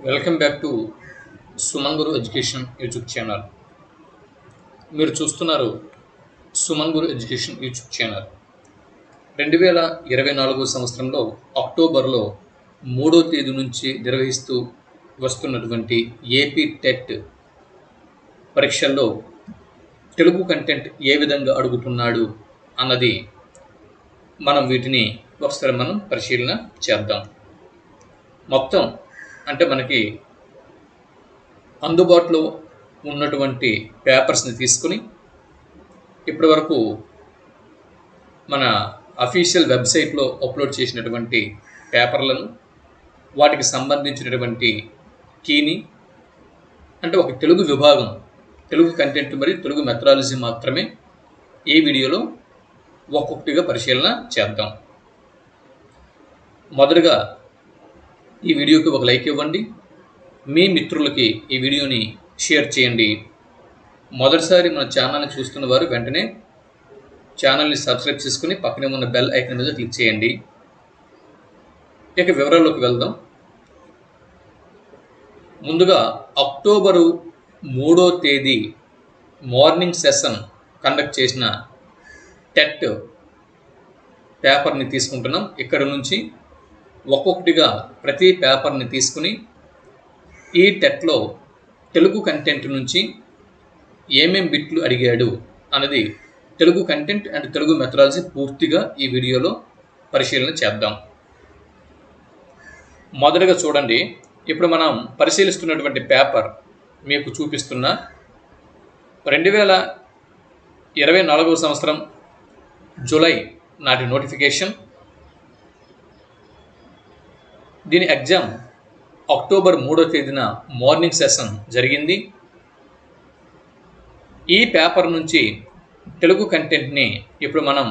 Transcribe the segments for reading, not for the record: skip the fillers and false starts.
Welcome back to Suman Guru education YouTube channel. మీరు చూస్తున్నారు సుమన్ గురు education YouTube channel. 2024 సంవత్సరంలో అక్టోబర్లో 3వ తేదీ నుంచి నిర్వహిస్తూ వస్తున్నటువంటి ఏపీ టెట్ పరీక్షల్లో తెలుగు కంటెంట్ ఏ విధంగా అడుగుతున్నాడు అన్నది వీటిని ఒకసారి పరిశీలన చేద్దాం. మొత్తం అంటే మనకి అందుబాటులో ఉన్నటువంటి పేపర్స్ని తీసుకుని ఇప్పటి వరకు మన అఫీషియల్ వెబ్సైట్లో అప్లోడ్ చేసినటువంటి పేపర్లను, వాటికి సంబంధించినటువంటి కీని, అంటే ఒక తెలుగు విభాగం, తెలుగు కంటెంట్ మరియు తెలుగు మెథడాలజీ మాత్రమే ఈ వీడియోలో ఒక్కొక్కటిగా పరిశీలన చేద్దాం. మొదటగా ఈ వీడియోకి ఒక లైక్ ఇవ్వండి, మీ మిత్రులకి ఈ వీడియోని షేర్ చేయండి. మొదటిసారి మన ఛానల్ని చూస్తున్న వారు వెంటనే ఛానల్ని సబ్స్క్రైబ్ చేసుకుని పక్కనే ఉన్న బెల్ ఐకాన్ మీద క్లిక్ చేయండి. ఇక వివరాల్లోకి వెళ్దాం. ముందుగా అక్టోబరు 3వ తేదీ మార్నింగ్ సెషన్ కండక్ట్ చేసిన టెట్ పేపర్ని తీసుకుంటున్నాం. ఇక్కడ నుంచి ఒక్కొక్కటిగా ప్రతి పేపర్ని తీసుకుని ఈ టెట్లో తెలుగు కంటెంట్ నుంచి ఏమేం బిట్లు అడిగాడు అన్నది Telugu content and Telugu methodology పూర్తిగా ఈ వీడియోలో పరిశీలన చేద్దాం. మొదటగా చూడండి, ఇప్పుడు మనం పరిశీలిస్తున్నటువంటి పేపర్ మీకు చూపిస్తున్న 2024 సంవత్సరం జూలై నాటి నోటిఫికేషన్. దీని ఎగ్జామ్ అక్టోబర్ 3వ తేదీన మార్నింగ్ సెషన్ జరిగింది. ఈ పేపర్ నుంచి తెలుగు కంటెంట్ని ఇప్పుడు మనం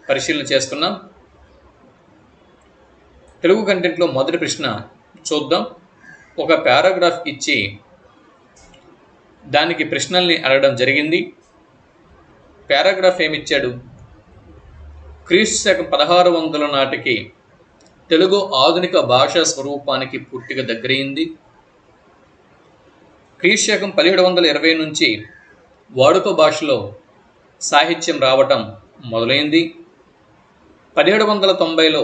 పరిశీలన చేస్తున్నాం. తెలుగు కంటెంట్లో మొదటి ప్రశ్న చూద్దాం. ఒక పారాగ్రాఫ్ ఇచ్చి దానికి ప్రశ్నల్ని అడగడం జరిగింది. పారాగ్రాఫ్ ఏమిచ్చాడు? క్రీస్తు శకం 1600 నాటికి తెలుగు ఆధునిక భాషా స్వరూపానికి పూర్తిగా దగ్గరైంది. క్రీస్తు శకం 1720 నుంచి వాడుక భాషలో సాహిత్యం రావటం మొదలైంది. 1790లో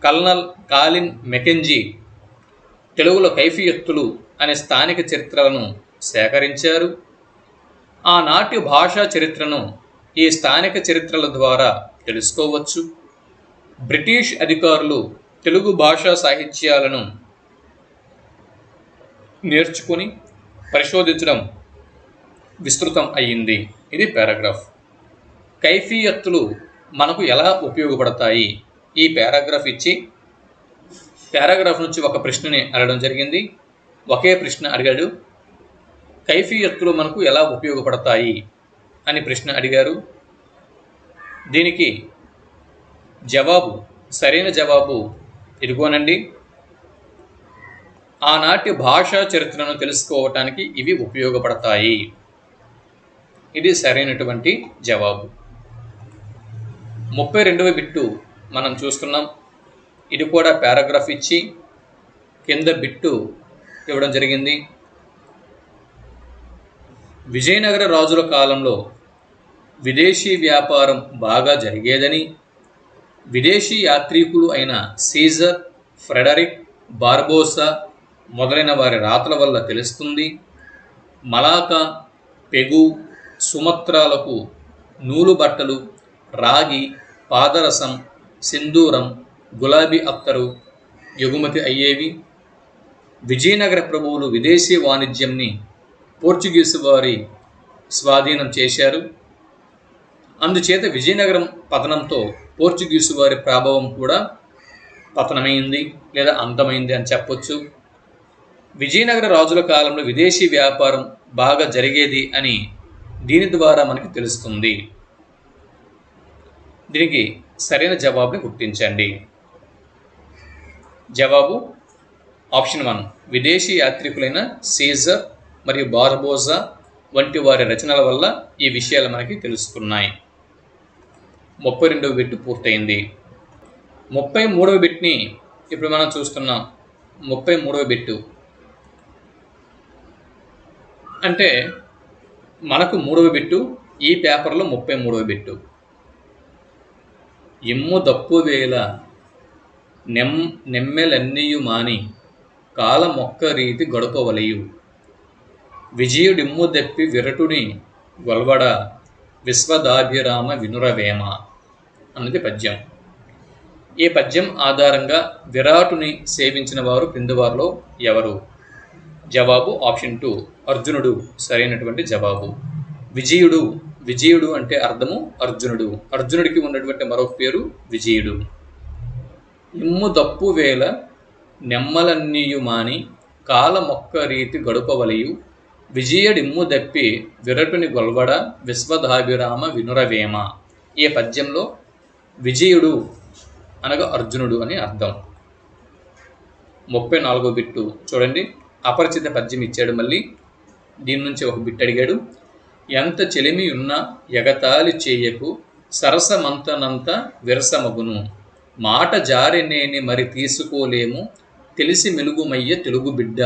కల్నల్ కాలిన్ మెకెంజీ తెలుగులో కైఫియత్తులు అనే స్థానిక చరిత్రలను సేకరించారు. ఆనాటి భాషా చరిత్రను ఈ స్థానిక చరిత్రల ద్వారా తెలుసుకోవచ్చు. బ్రిటిష్ అధికారులు తెలుగు భాషా సాహిత్యాలను నేర్చుకొని పరిశోధించడం విస్తృతం అయ్యింది. ఇది పారాగ్రాఫ్. కైఫియత్తులు మనకు ఎలా ఉపయోగపడతాయి? ఈ పారాగ్రాఫ్ ఇచ్చి పారాగ్రాఫ్ నుంచి ఒక ప్రశ్నని అడగడం జరిగింది. ఒకే ప్రశ్న అడిగాడు. కైఫియత్తులు మనకు ఎలా ఉపయోగపడతాయి అని ప్రశ్న అడిగారు. దీనికి జవాబు, సరైన జవాబు ఇదిగోనండి. ఆనాటి భాషా చరిత్రను తెలుసుకోవటానికి ఇవి ఉపయోగపడతాయి. ఇది సరైనటువంటి జవాబు. 32వ బిట్టు మనం చూస్తున్నాం. ఇది కూడా పారాగ్రాఫ్ ఇచ్చి కింద బిట్టు ఇవ్వడం జరిగింది. విజయనగర రాజుల కాలంలో విదేశీ వ్యాపారం బాగా జరిగేదని విదేశీ యాత్రికులు అయిన సీజర్, ఫ్రెడరిక్, బార్బోసా మొదలైన వారి రాతల వల్ల తెలుస్తుంది. మలాకా, పెగు, సుమత్రాలకు నూలు బట్టలు, రాగి, పాదరసం, సింధూరం, గులాబీ అత్తరు ఎగుమతి అయ్యేవి. విజయనగర ప్రభువులు విదేశీ వాణిజ్యంని పోర్చుగీసు వారి స్వాధీనం చేశారు. అందుచేత విజయనగరం పతనంతో పోర్చుగీసు వారి ప్రభావం కూడా పతనమైంది లేదా అంతమైంది అని చెప్పొచ్చు. విజయనగర రాజుల కాలంలో విదేశీ వ్యాపారం బాగా జరిగేది అని దీని ద్వారా మనకి తెలుస్తుంది. దీనికి సరైన జవాబుని గుర్తించండి. జవాబు ఆప్షన్ 1, విదేశీ యాత్రికులైన సీజర్ మరియు బార్బోసా వంటి వారి రచనల వల్ల ఈ విషయాలు మనకి తెలుస్తున్నాయి. 32వ బిట్ పూర్తయింది. 33వ బిట్ని ఇప్పుడు మనం చూస్తున్నాం. 33వ బిట్టు అంటే మనకు 3వ బిట్టు, ఈ పేపర్లో 33వ బిట్టు. ఇమ్ము దప్పు వేల నెమ్మెలన్నీయు మాని కాలమొక్క రీతి గడుపవలయు విజయుడిమ్ము దప్పి విరటుని గొల్వడ విశ్వదాభిరామ వినురవేమ అన్నది పద్యం. ఈ పద్యం ఆధారంగా విరాటుని సేవించిన వారు క్రింది వారిలో ఎవరు? జవాబు ఆప్షన్ 2 అర్జునుడు సరైనటువంటి జవాబు. విజయుడు అంటే అర్థము అర్జునుడు. అర్జునుడికి ఉన్నటువంటి మరొక పేరు విజయుడు. ఇమ్ము దప్పు వేల నెమ్మలన్నీయు మాని కాలమొక్క రీతి గడుపవలయు విజయుడిమ్ము దప్పి విరటుని గొల్వడ విశ్వదాభిరామ వినురవేమ. ఈ పద్యంలో విజయుడు అనగా అర్జునుడు అని అర్థం. 34వ బిట్టు చూడండి. అపరిచిత పద్యం ఇచ్చాడు. మళ్ళీ దీని నుంచి ఒక బిట్ అడిగాడు. ఎంత చెలిమి ఉన్నా ఎగతాళి చేయకు సరసమంతనంత విరసమగును మాట జారినేని మరి తీసుకోలేము తెలిసి మెలుగుమయ్య తెలుగు బిడ్డ.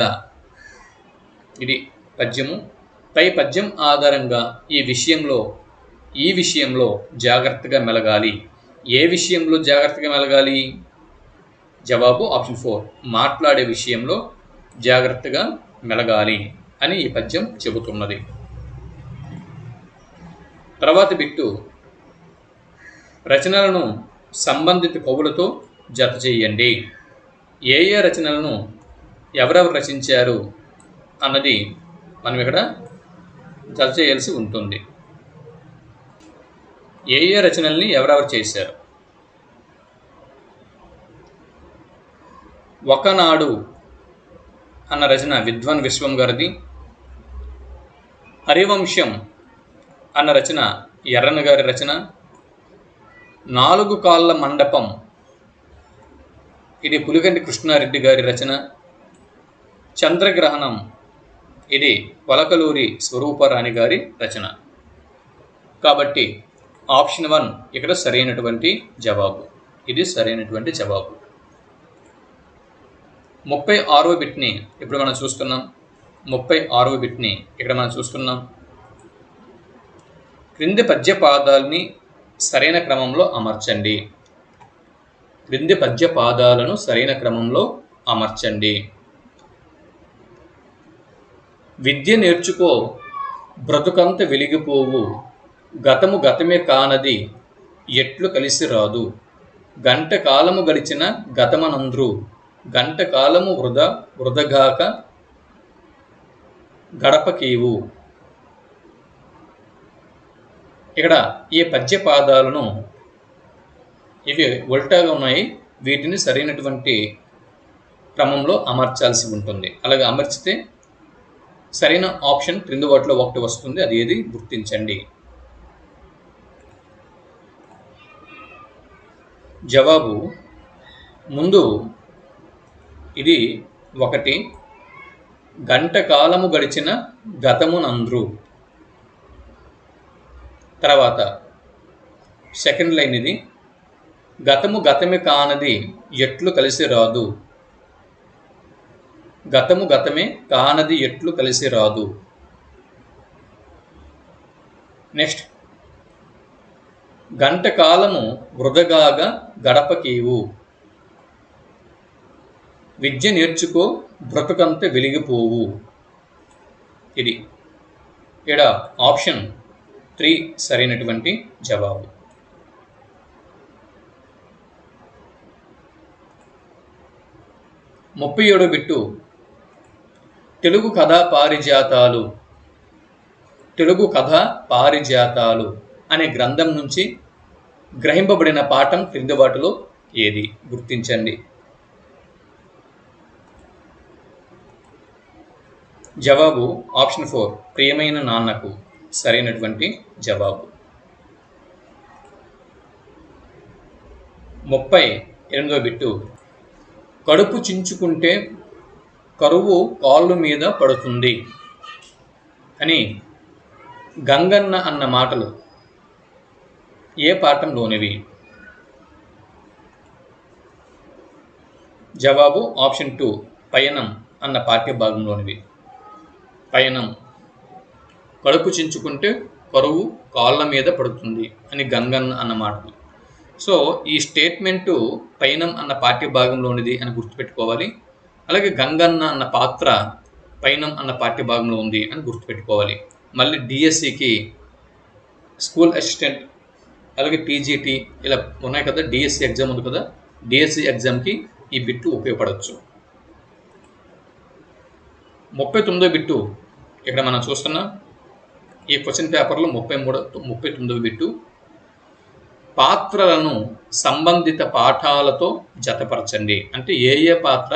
ఇది పద్యము. పై పద్యం ఆధారంగా ఈ విషయంలో జాగ్రత్తగా మెలగాలి. ఏ విషయంలో జాగ్రత్తగా మెలగాలి? జవాబు ఆప్షన్ 4 మాట్లాడే విషయంలో జాగ్రత్తగా మెలగాలి అని ఈ పద్యం చెబుతున్నది. తర్వాత బిట్టు రచనలను సంబంధిత కవులతో జత చేయండి. ఏ రచనలను ఎవరెవరు రచించారు అన్నది మనం ఇక్కడ జత చేయాల్సి ఉంటుంది. ఏ రచనల్ని ఎవరెవరు చేశారు? ఒకనాడు అన్న రచన విద్వాన్ విశ్వం గారిది. హరివంశం అన్న రచన ఎర్రన గారి రచన. 4 కాళ్ళ మండపం ఇది పులిగంటి కృష్ణారెడ్డి గారి రచన. చంద్రగ్రహణం ఇది పొలకలూరి స్వరూపరాణి గారి రచన. కాబట్టి ఆప్షన్ 1 ఇక్కడ సరైనటువంటి జవాబు. ఇది సరైనటువంటి జవాబు. 36వ బిట్ని ఇప్పుడు మనం చూస్తున్నాం. 36వ బిట్ని ఇక్కడ మనం చూస్తున్నాం. క్రింది పద్య పాదాలని సరైన క్రమంలో అమర్చండి. క్రింది పద్య పాదాలను సరైన క్రమంలో అమర్చండి. విద్య నేర్చుకో బ్రతుకంత వెలిగిపోవు గతము గతమే కానది ఎట్లు కలిసి రాదు గంట కాలము గడిచిన గతమనంద్రు గంట కాలము వృధగాక గడపకీవు. ఇక్కడ ఈ పద్య పాదాలను ఇవి ఉల్టాగా ఉన్నాయి. వీటిని సరైనటువంటి క్రమంలో అమర్చాల్సి ఉంటుంది. అలాగే అమర్చితే సరైన ఆప్షన్ క్రింది వాటిలో ఒకటి వస్తుంది. అది ఏది గుర్తించండి. జవాబు ముందు ఇది 1 గంట కాలము గడిచిన గతమునంద్రు. తర్వాత సెకండ్ లైన్ ఇది గతము గతమే కానది ఎట్లు కలిసి రాదు. గతము గతమే కానది ఎట్లు కలిసి రాదు. నెక్స్ట్ గంట కాలము వృధగాగా గడపకీవు. విద్య నేర్చుకో బ్రతుకంత వెలిగిపోవు. ఇది ఇక్కడ ఆప్షన్ 3 సరైనటువంటి జవాబు. ముప్పై 37వ బిట్టు తెలుగు కథా పారిజాతాలు అనే గ్రంథం నుంచి గ్రహింపబడిన పాఠం క్రింది వాటిలో ఏది? గుర్తించండి. జవాబు ఆప్షన్ 4 ప్రియమైన నాన్నకు సరైనటువంటి జవాబు. 38వ బిట్టు కడుపు చించుకుంటే కరువు కాళ్ళు మీద పడుతుంది అని గంగన్న అన్న మాటలు ఏ పాఠంలోనివి? జవాబు ఆప్షన్ 2 పయనం అన్న పాఠ్య భాగంలోనివి. పయనం కడుపు చించుకుంటే కరువు కాళ్ళ మీద పడుతుంది అని గంగన్న అన్నమాట. సో ఈ స్టేట్మెంటు పైనం అన్న పాఠ్య భాగంలోనిది అని గుర్తుపెట్టుకోవాలి. అలాగే గంగన్న అన్న పాత్ర పైనం అన్న పాఠ్య భాగంలో ఉంది అని గుర్తుపెట్టుకోవాలి. మళ్ళీ డిఎస్సికి స్కూల్ అసిస్టెంట్ అలాగే టీజీటీ ఇలా ఉన్నాయి కదా, డిఎస్సి ఎగ్జామ్ ఉంది కదా, డిఎస్సి ఎగ్జామ్కి ఈ బిట్టు ఉపయోగపడవచ్చు. 39వ బిట్టు ఇక్కడ మనం చూస్తున్నాం. ఈ క్వశ్చన్ పేపర్లో 39వ బిట్టు, పాత్రలను సంబంధిత పాఠాలతో జతపరచండి. అంటే ఏ పాత్ర,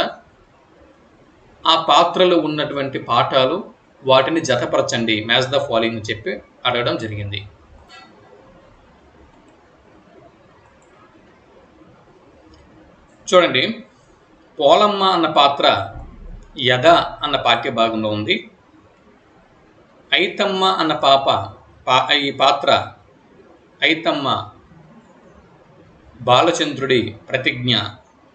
ఆ పాత్రలో ఉన్నటువంటి పాఠాలు, వాటిని జతపరచండి, మ్యాచ్ ద ఫాలోయింగ్ చెప్పి అడగడం జరిగింది. చూడండి, పోలమ్మ అన్న పాత్ర యద అన్న పాఠ్య భాగంలో ఉంది. ఐతమ్మ అన్న ఈ పాత్ర ఐతమ్మ బాలచంద్రుడి ప్రతిజ్ఞ,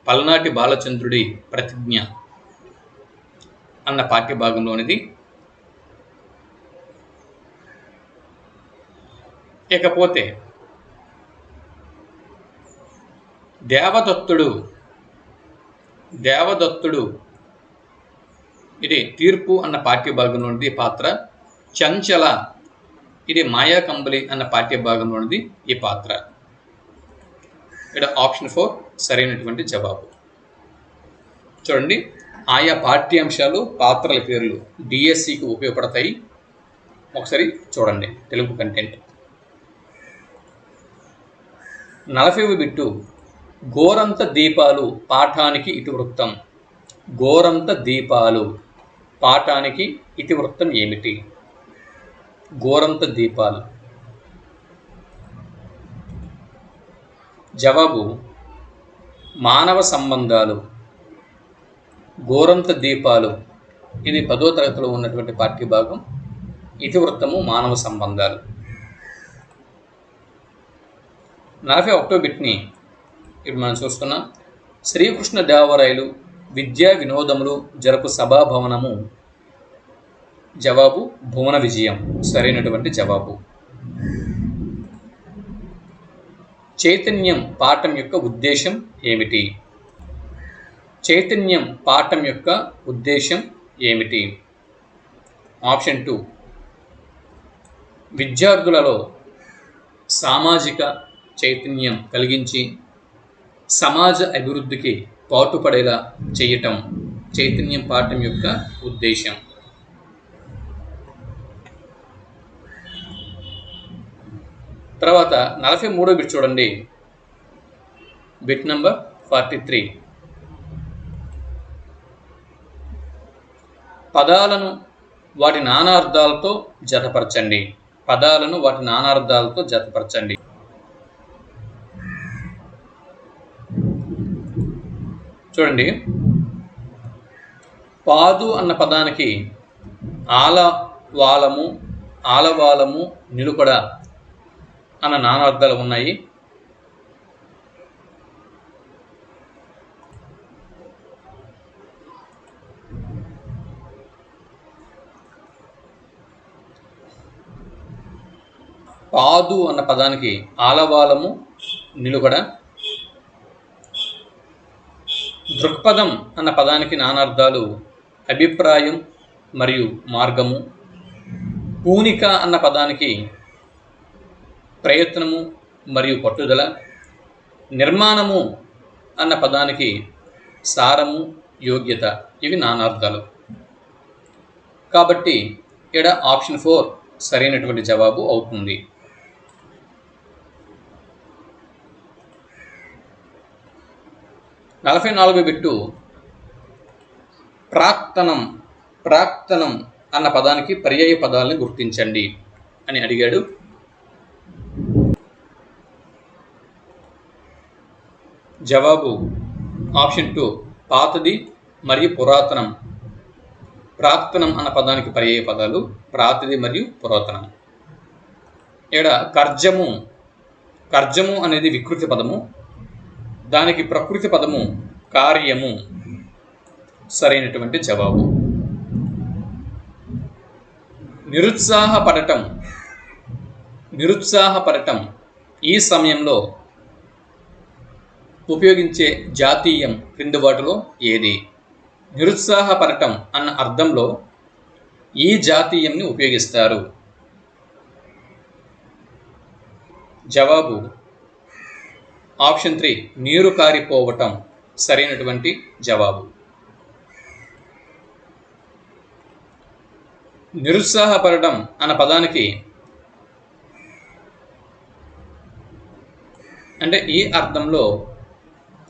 పల్నాటి బాలచంద్రుడి ప్రతిజ్ఞ అన్న పాఠ్య భాగంలోనిది. ఇకపోతే దేవదత్తుడు ఇది తీర్పు అన్న పాఠ్య భాగంలోనిది పాత్ర. చంచల ఇది మాయా కంబలి అన్న పాఠ్య భాగంలోనిది ఈ పాత్ర. ఇక్కడ ఆప్షన్ 4 సరైనటువంటి జవాబు. చూడండి, ఆయా పాఠ్యాంశాలు పాత్రల పేర్లు డిఎస్సికి ఉపయోగపడతాయి. ఒకసారి చూడండి తెలుగు కంటెంట్. 40వ బిట్టు, గోరంత దీపాలు పాఠానికి ఇతివృత్తం. గోరంత దీపాలు పాఠానికి ఇతివృత్తం ఏమిటి? గోరంత దీపాలు జవాబు మానవ సంబంధాలు. గోరంత దీపాలు ఇది 10వ తరగతిలో ఉన్నటువంటి పాఠ్యభాగం. ఇతివృత్తము మానవ సంబంధాలు. 41వ బిట్ని ఇప్పుడు మనం చూస్తున్నాం. శ్రీకృష్ణదేవరాయలు విద్యా వినోదములు జరుపు సభాభవనము. జవాబు భువన విజయం, సరైనటువంటి జవాబు. చైతన్యం పాఠం యొక్క ఉద్దేశం ఏమిటి? చైతన్యం పాఠం యొక్క ఉద్దేశం ఏమిటి? ఆప్షన్ 2, విద్యార్థులలో సామాజిక చైతన్యం కలిగించి సమాజ అభివృద్ధికి పాటుపడేలా చేయటం చైతన్యం పాఠం యొక్క ఉద్దేశం. తర్వాత 43వ బిట్ చూడండి, బిట్ నంబర్ 43. పదాలను వాటి నానార్థాలతో జతపరచండి. పదాలను వాటి నానార్థాలతో జతపరచండి. చూడండి, పాదు అన్న పదానికి ఆలవాలము నిలుకడ అన్న నానార్థాలు ఉన్నాయి. పాదు అన్న పదానికి ఆలవాలము నిలుకడ. దృక్పథం అన్న పదానికి నానార్థాలు అభిప్రాయం మరియు మార్గము. పూనిక అన్న పదానికి ప్రయత్నము మరియు పట్టుదల. నిర్మాణము అన్న పదానికి సారము, యోగ్యత. ఇవి నానార్థాలు. కాబట్టి ఇక్కడ ఆప్షన్ 4 సరైనటువంటి జవాబు అవుతుంది. నలభై 44వ బిట్టు, ప్రాక్తనం అన్న పదానికి పర్యాయ పదాలను గుర్తించండి అని అడిగాడు. జవాబు ఆప్షన్ 2, పాతది మరియు పురాతనం. ప్రాక్తనం అన్న పదానికి పర్యాయ పదాలు పాతది మరియు పురాతనం. ఇక్కడ కర్జము అనేది వికృతి పదము, దానికి ప్రకృతి పదము కార్యము. సరైనటువంటి జవాబు. నిరుత్సాహపడటం నిరుత్సాహపడటం ఈ సమయంలో ఉపయోగించే జాతీయం క్రింది వాటిలో ఏది? నిరుత్సాహపడటం అన్న అర్థంలో ఈ జాతీయంని ఉపయోగిస్తారు. జవాబు ఆప్షన్ 3 నీరు కారిపోవటం సరైనటువంటి జవాబు. నిరుత్సాహపడటం అన్న పదానికి అంటే ఈ అర్థంలో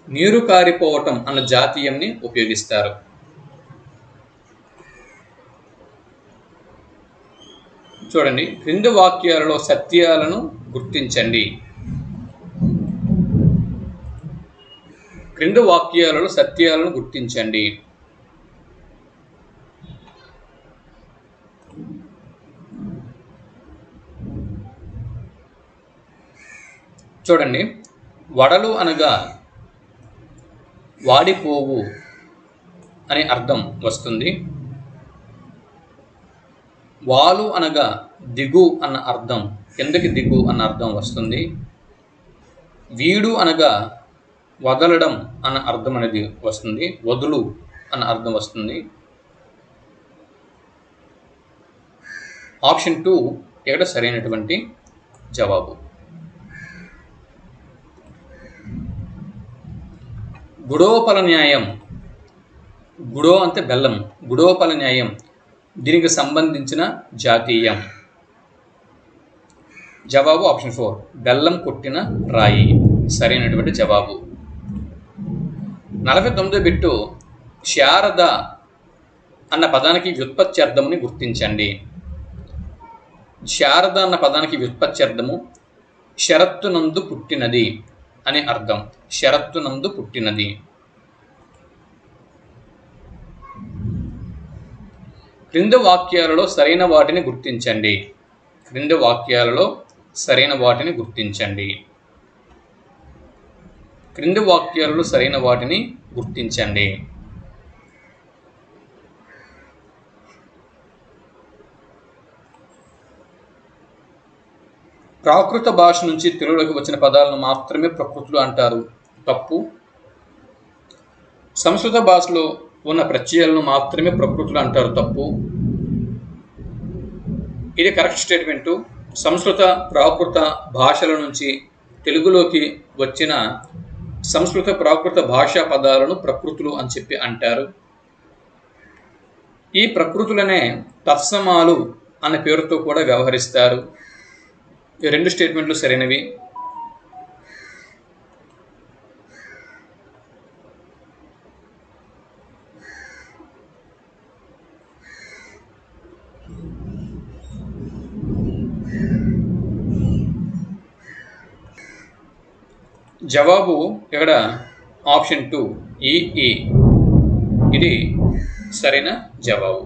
నీరు కారిపోవటం అన్న జాతీయంని ఉపయోగిస్తారు. చూడండి, క్రింది వాక్యాలలో సత్యాలను గుర్తించండి. క్రింది వాక్యాలలో సత్యాలను గుర్తించండి. చూడండి, వడలు అనగా వాడిపోవు అనే అర్థం వస్తుంది. వాలు అనగా దిగు అన్న అర్థం, కిందకి దిగు అన్న అర్థం వస్తుంది. వీడు అనగా వదలడం అన్న అర్థం అనేది వస్తుంది. వదులు అన్న అర్థం వస్తుంది. ఆప్షన్ 2 ఇక్కడ సరైనటువంటి జవాబు. గుడోపల న్యాయం, గుడో అంటే బెల్లం, గుడోపల న్యాయం దీనికి సంబంధించిన జాతీయం. జవాబు ఆప్షన్ 4 బెల్లం కొట్టిన రాయి సరైనటువంటి జవాబు. 49వ బిట్టు శారద అన్న పదానికి వ్యుత్పత్త్యర్థముని గుర్తించండి. శారద అన్న పదానికి వ్యుత్పత్త్యర్థము షరత్తునందు పుట్టినది అనే అర్థం. షరత్తునందు పుట్టినది. క్రింది వాక్యాలలో సరైన వాటిని గుర్తించండి. క్రింది వాక్యాలలో సరైన వాటిని గుర్తించండి. క్రింది వాక్యాలలో సరైన వాటిని గుర్తించండి. ప్రాకృత భాష నుంచి తెలుగులోకి వచ్చిన పదాలను మాత్రమే ప్రకృతులు అంటారు. తప్పు. సంస్కృత భాషలో ఉన్న ప్రత్యయాలను మాత్రమే ప్రకృతులు అంటారు. తప్పు. ఇది కరెక్ట్ స్టేట్మెంటు. సంస్కృత ప్రాకృత భాషల నుంచి తెలుగులోకి వచ్చిన సంస్కృత ప్రాకృత భాషా పదాలను ప్రకృతులు అని చెప్పి అంటారు. ఈ ప్రకృతులనే తత్సమాలు అనే పేరుతో కూడా వ్యవహరిస్తారు. ఈ రెండు స్టేట్మెంట్లు సరైనవి. జవాబు ఇక్కడ ఆప్షన్ 2 ఈ ఇది సరైన జవాబు.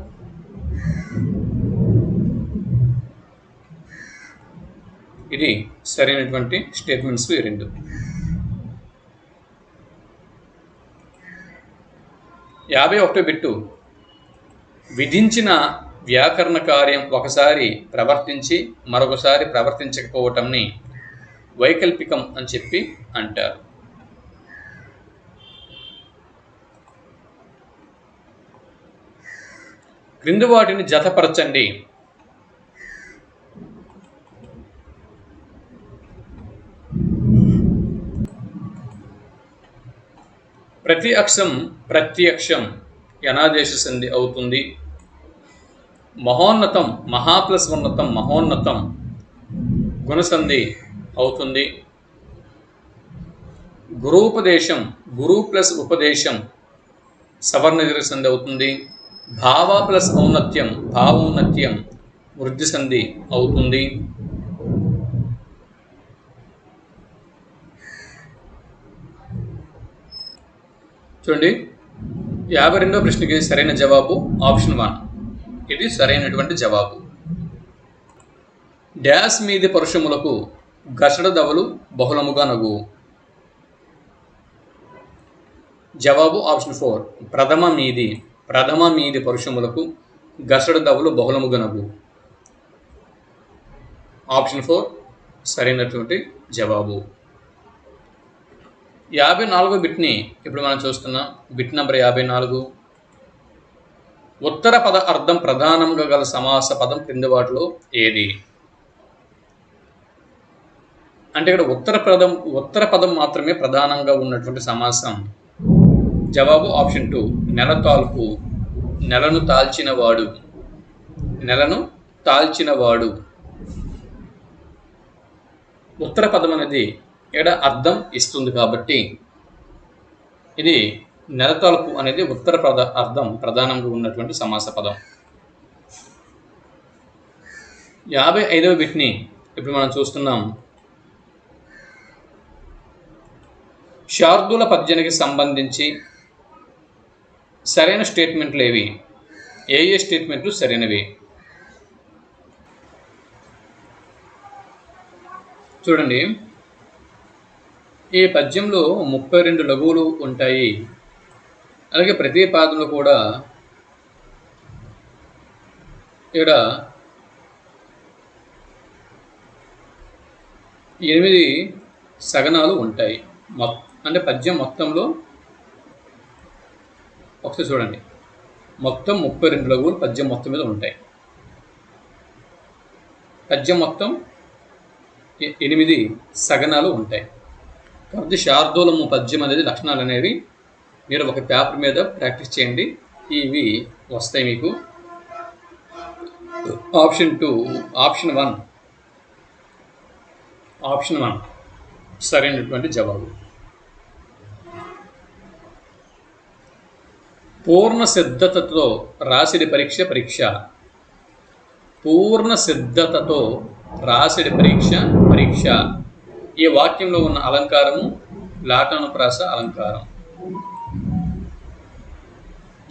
ఇది సరైనటువంటి స్టేట్మెంట్స్ ఈ రెండు. 51వ బిట్టు విధించిన వ్యాకరణ కార్యం ఒకసారి ప్రవర్తించి మరొకసారి ప్రవర్తించకపోవటంని వైకల్పికం అని చెప్పి అంటారు. క్రింది వాటిని జతపరచండి. ప్రతి అక్షం ప్రత్యక్షం యనాదేశ సంధి అవుతుంది. మహోన్నతం మహా ప్లస్ ఉన్నతం మహోన్నతం గుణసంధి అవుతుంది. గురూపదేశం గురు ప్లస్ ఉపదేశం సవర్ణ దీర్ఘ సంధి అవుతుంది. భావ ప్లస్ ఔన్నత్యం భావౌన్నత్యం వృద్ధి సంధి అవుతుంది. చూడండి, 52వ ప్రశ్నకి సరైన జవాబు ఆప్షన్ 1. ఇది సరైనటువంటి జవాబు. డ్యాష్ మీది పరుషములకు గసడ దవలు బహుళముగా నగు. జవాబు ఆప్షన్ 4 ప్రథమ మీది పరుషములకు గసడ దవలు బహుళముగా నగు. ఆప్షన్ 4 సరైనటువంటి జవాబు. 54వ బిట్ని ఇప్పుడు మనం చూస్తున్నాం. Bit number 54. ఉత్తర పద అర్థం ప్రధానంగా గల సమాస పదం క్రింది వాటిలో ఏది? అంటే ఇక్కడ ఉత్తర పదం మాత్రమే ప్రధానంగా ఉన్నటువంటి సమాసం. జవాబు ఆప్షన్ 2 నెలతాల్పు. నెలను తాల్చినవాడు. నెలను తాల్చినవాడు. ఉత్తర పదం అనేది ఇక్కడ అర్థం ఇస్తుంది కాబట్టి ఇది నెలతాల్పు అనేది ఉత్తర పద అర్థం ప్రధానంగా ఉన్నటువంటి సమాస పదం. 55వ బిట్ని ఇప్పుడు మనం చూస్తున్నాం. శార్దూల పద్యానికి సంబంధించి సరైన స్టేట్మెంట్లు ఏవి? ఏ స్టేట్మెంట్లు సరైనవి? చూడండి, ఈ పద్యంలో 32 లఘువులు ఉంటాయి. అలాగే ప్రతి పాదంలో కూడా ఇక్కడ 8 సగనాలు ఉంటాయి. అంటే పద్యం మొత్తంలో ఒకసారి చూడండి, మొత్తం 32 లఘువులు పద్యం మొత్తం మీద ఉంటాయి. పద్యం మొత్తం 8 సగనాలు ఉంటాయి. కాబట్టి శార్దూలము పద్యం అనేది లక్షణాలు అనేవి మీరు ఒక పేపర్ మీద ప్రాక్టీస్ చేయండి, ఇవి వస్తాయి మీకు. ఆప్షన్ 1 సరైనటువంటి జవాబు. పూర్ణ సిద్ధతతో రాసిడి పరీక్ష. పూర్ణ సిద్ధతతో రాసిడి పరీక్ష. ఈ వాక్యంలో ఉన్న అలంకారము లాటానుప్రాస అలంకారం.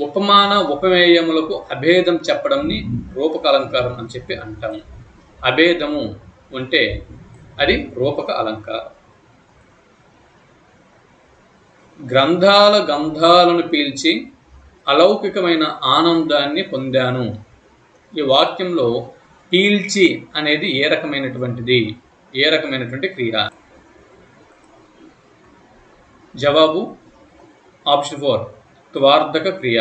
ఉపమాన ఉపమేయములకు అభేదం చెప్పడంని రూపక అలంకారం అని చెప్పి అంటాము. అభేదము ఉంటే అది రూపక అలంకారం. గంధాలను పీల్చి అలౌకికమైన ఆనందాన్ని పొందాను. ఈ వాక్యంలో పీల్చి అనేది ఏ రకమైనటువంటి క్రియ? జవాబు ఆప్షన్ 4 త్వార్ధక క్రియ.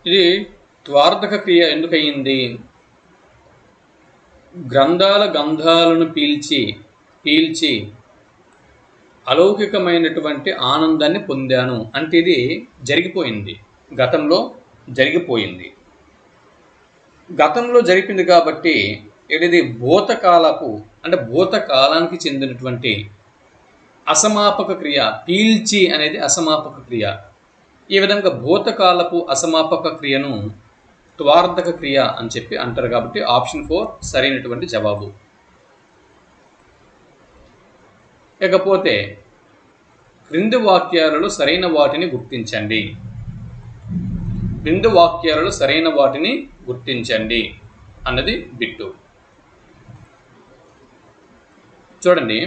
ఇది త్వార్ధక క్రియ ఎందుకు అయింది? గంధాలను పీల్చి అలౌకికమైనటువంటి ఆనందాన్ని పొందాను అంటే ఇది జరిగిపోయింది, గతంలో జరిగిపోయింది. గతంలో జరిపింది కాబట్టి ఇది భూతకాలానికి చెందినటువంటి అసమాపక క్రియ. పీల్చి అనేది అసమాపక క్రియ. ఈ విధంగా భూతకాలపు అసమాపక క్రియను త్వార్ధక క్రియ అని చెప్పి అంటారు. కాబట్టి ఆప్షన్ 4 సరైనటువంటి జవాబు. ఇకపోతే క్రింది వాక్యాలలో సరైన వాటిని గుర్తించండి అన్నది బిట్టు. చూడండి,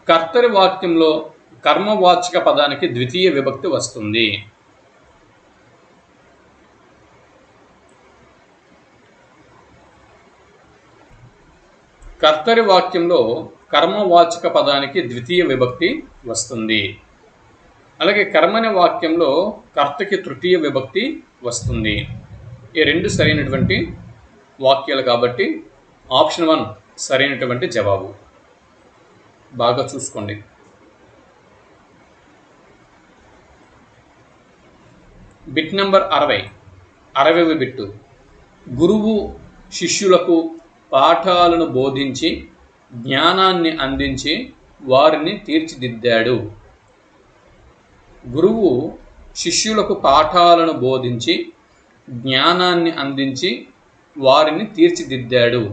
కర్తరి వాక్యంలో కర్మవాచక పదానికి ద్వితీయ విభక్తి వస్తుంది. కర్తరి వాక్యంలో కర్మవాచక పదానికి ద్వితీయ విభక్తి వస్తుంది. అలాగే కర్మని వాక్యంలో కర్తకి తృతీయ విభక్తి వస్తుంది. ఈ రెండు సరైనటువంటి వాక్యాలు కాబట్టి ఆప్షన్ 1 సరైనటువంటి జవాబు. బాగా చూసుకోండి. బిట్ నెంబర్ 60వ బిట్టు. గురువు శిష్యులకు పాఠాలను బోధించి జ్ఞానాన్ని అందించి వారిని తీర్చిదిద్దాడు. గురువు శిష్యులకు పాఠాలను బోధించి జ్ఞానాన్ని అందించి వారిని తీర్చిదిద్దాడు.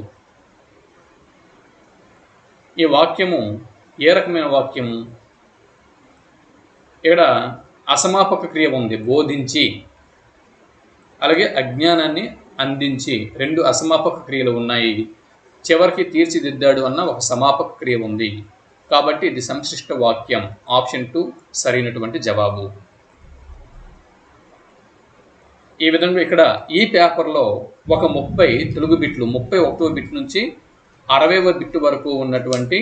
ఈ వాక్యము ఏ రకమైన వాక్యము? ఇక్కడ అసమాపక క్రియ ఉంది, బోధించి. అలాగే అజ్ఞానాన్ని అందించి, 2 అసమాపక క్రియలు ఉన్నాయి. చివరికి తీర్చిదిద్దాడు అన్న ఒక సమాపక క్రియ ఉంది. కాబట్టి ఇది సంశ్లిష్ట వాక్యం. ఆప్షన్ 2 సరైనటువంటి జవాబు. ఈ విధంగా ఇక్కడ ఈ పేపర్లో ఒక 30 తెలుగు బిట్లు, 31వ బిట్ నుంచి 60వ బిట్ వరకు ఉన్నటువంటి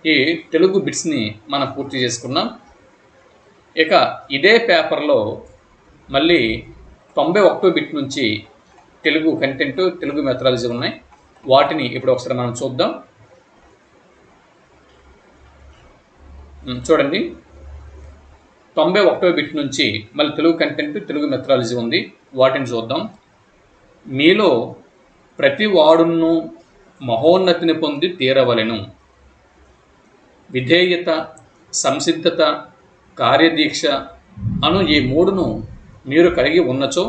ఈ తెలుగు బిట్స్ని మనం పూర్తి చేసుకున్నాం. ఇక ఇదే పేపర్లో మళ్ళీ 91వ బిట్ నుంచి తెలుగు కంటెంట్, తెలుగు మెథడాలజీ ఉన్నాయి. వాటిని ఇప్పుడు ఒకసారి మనం చూద్దాం. చూడండి, 91వ బిట్ నుంచి మళ్ళీ తెలుగు కంటెంట్, తెలుగు మెథడాలజీ ఉంది. వాటిని చూద్దాం. మీలో ప్రతి వాడును మహోన్నతిని పొంది తీరవలెను. విధేయత, సంసిద్ధత, కార్యదీక్ష అను ఈ 3ను మీరు కలిగి ఉన్నచో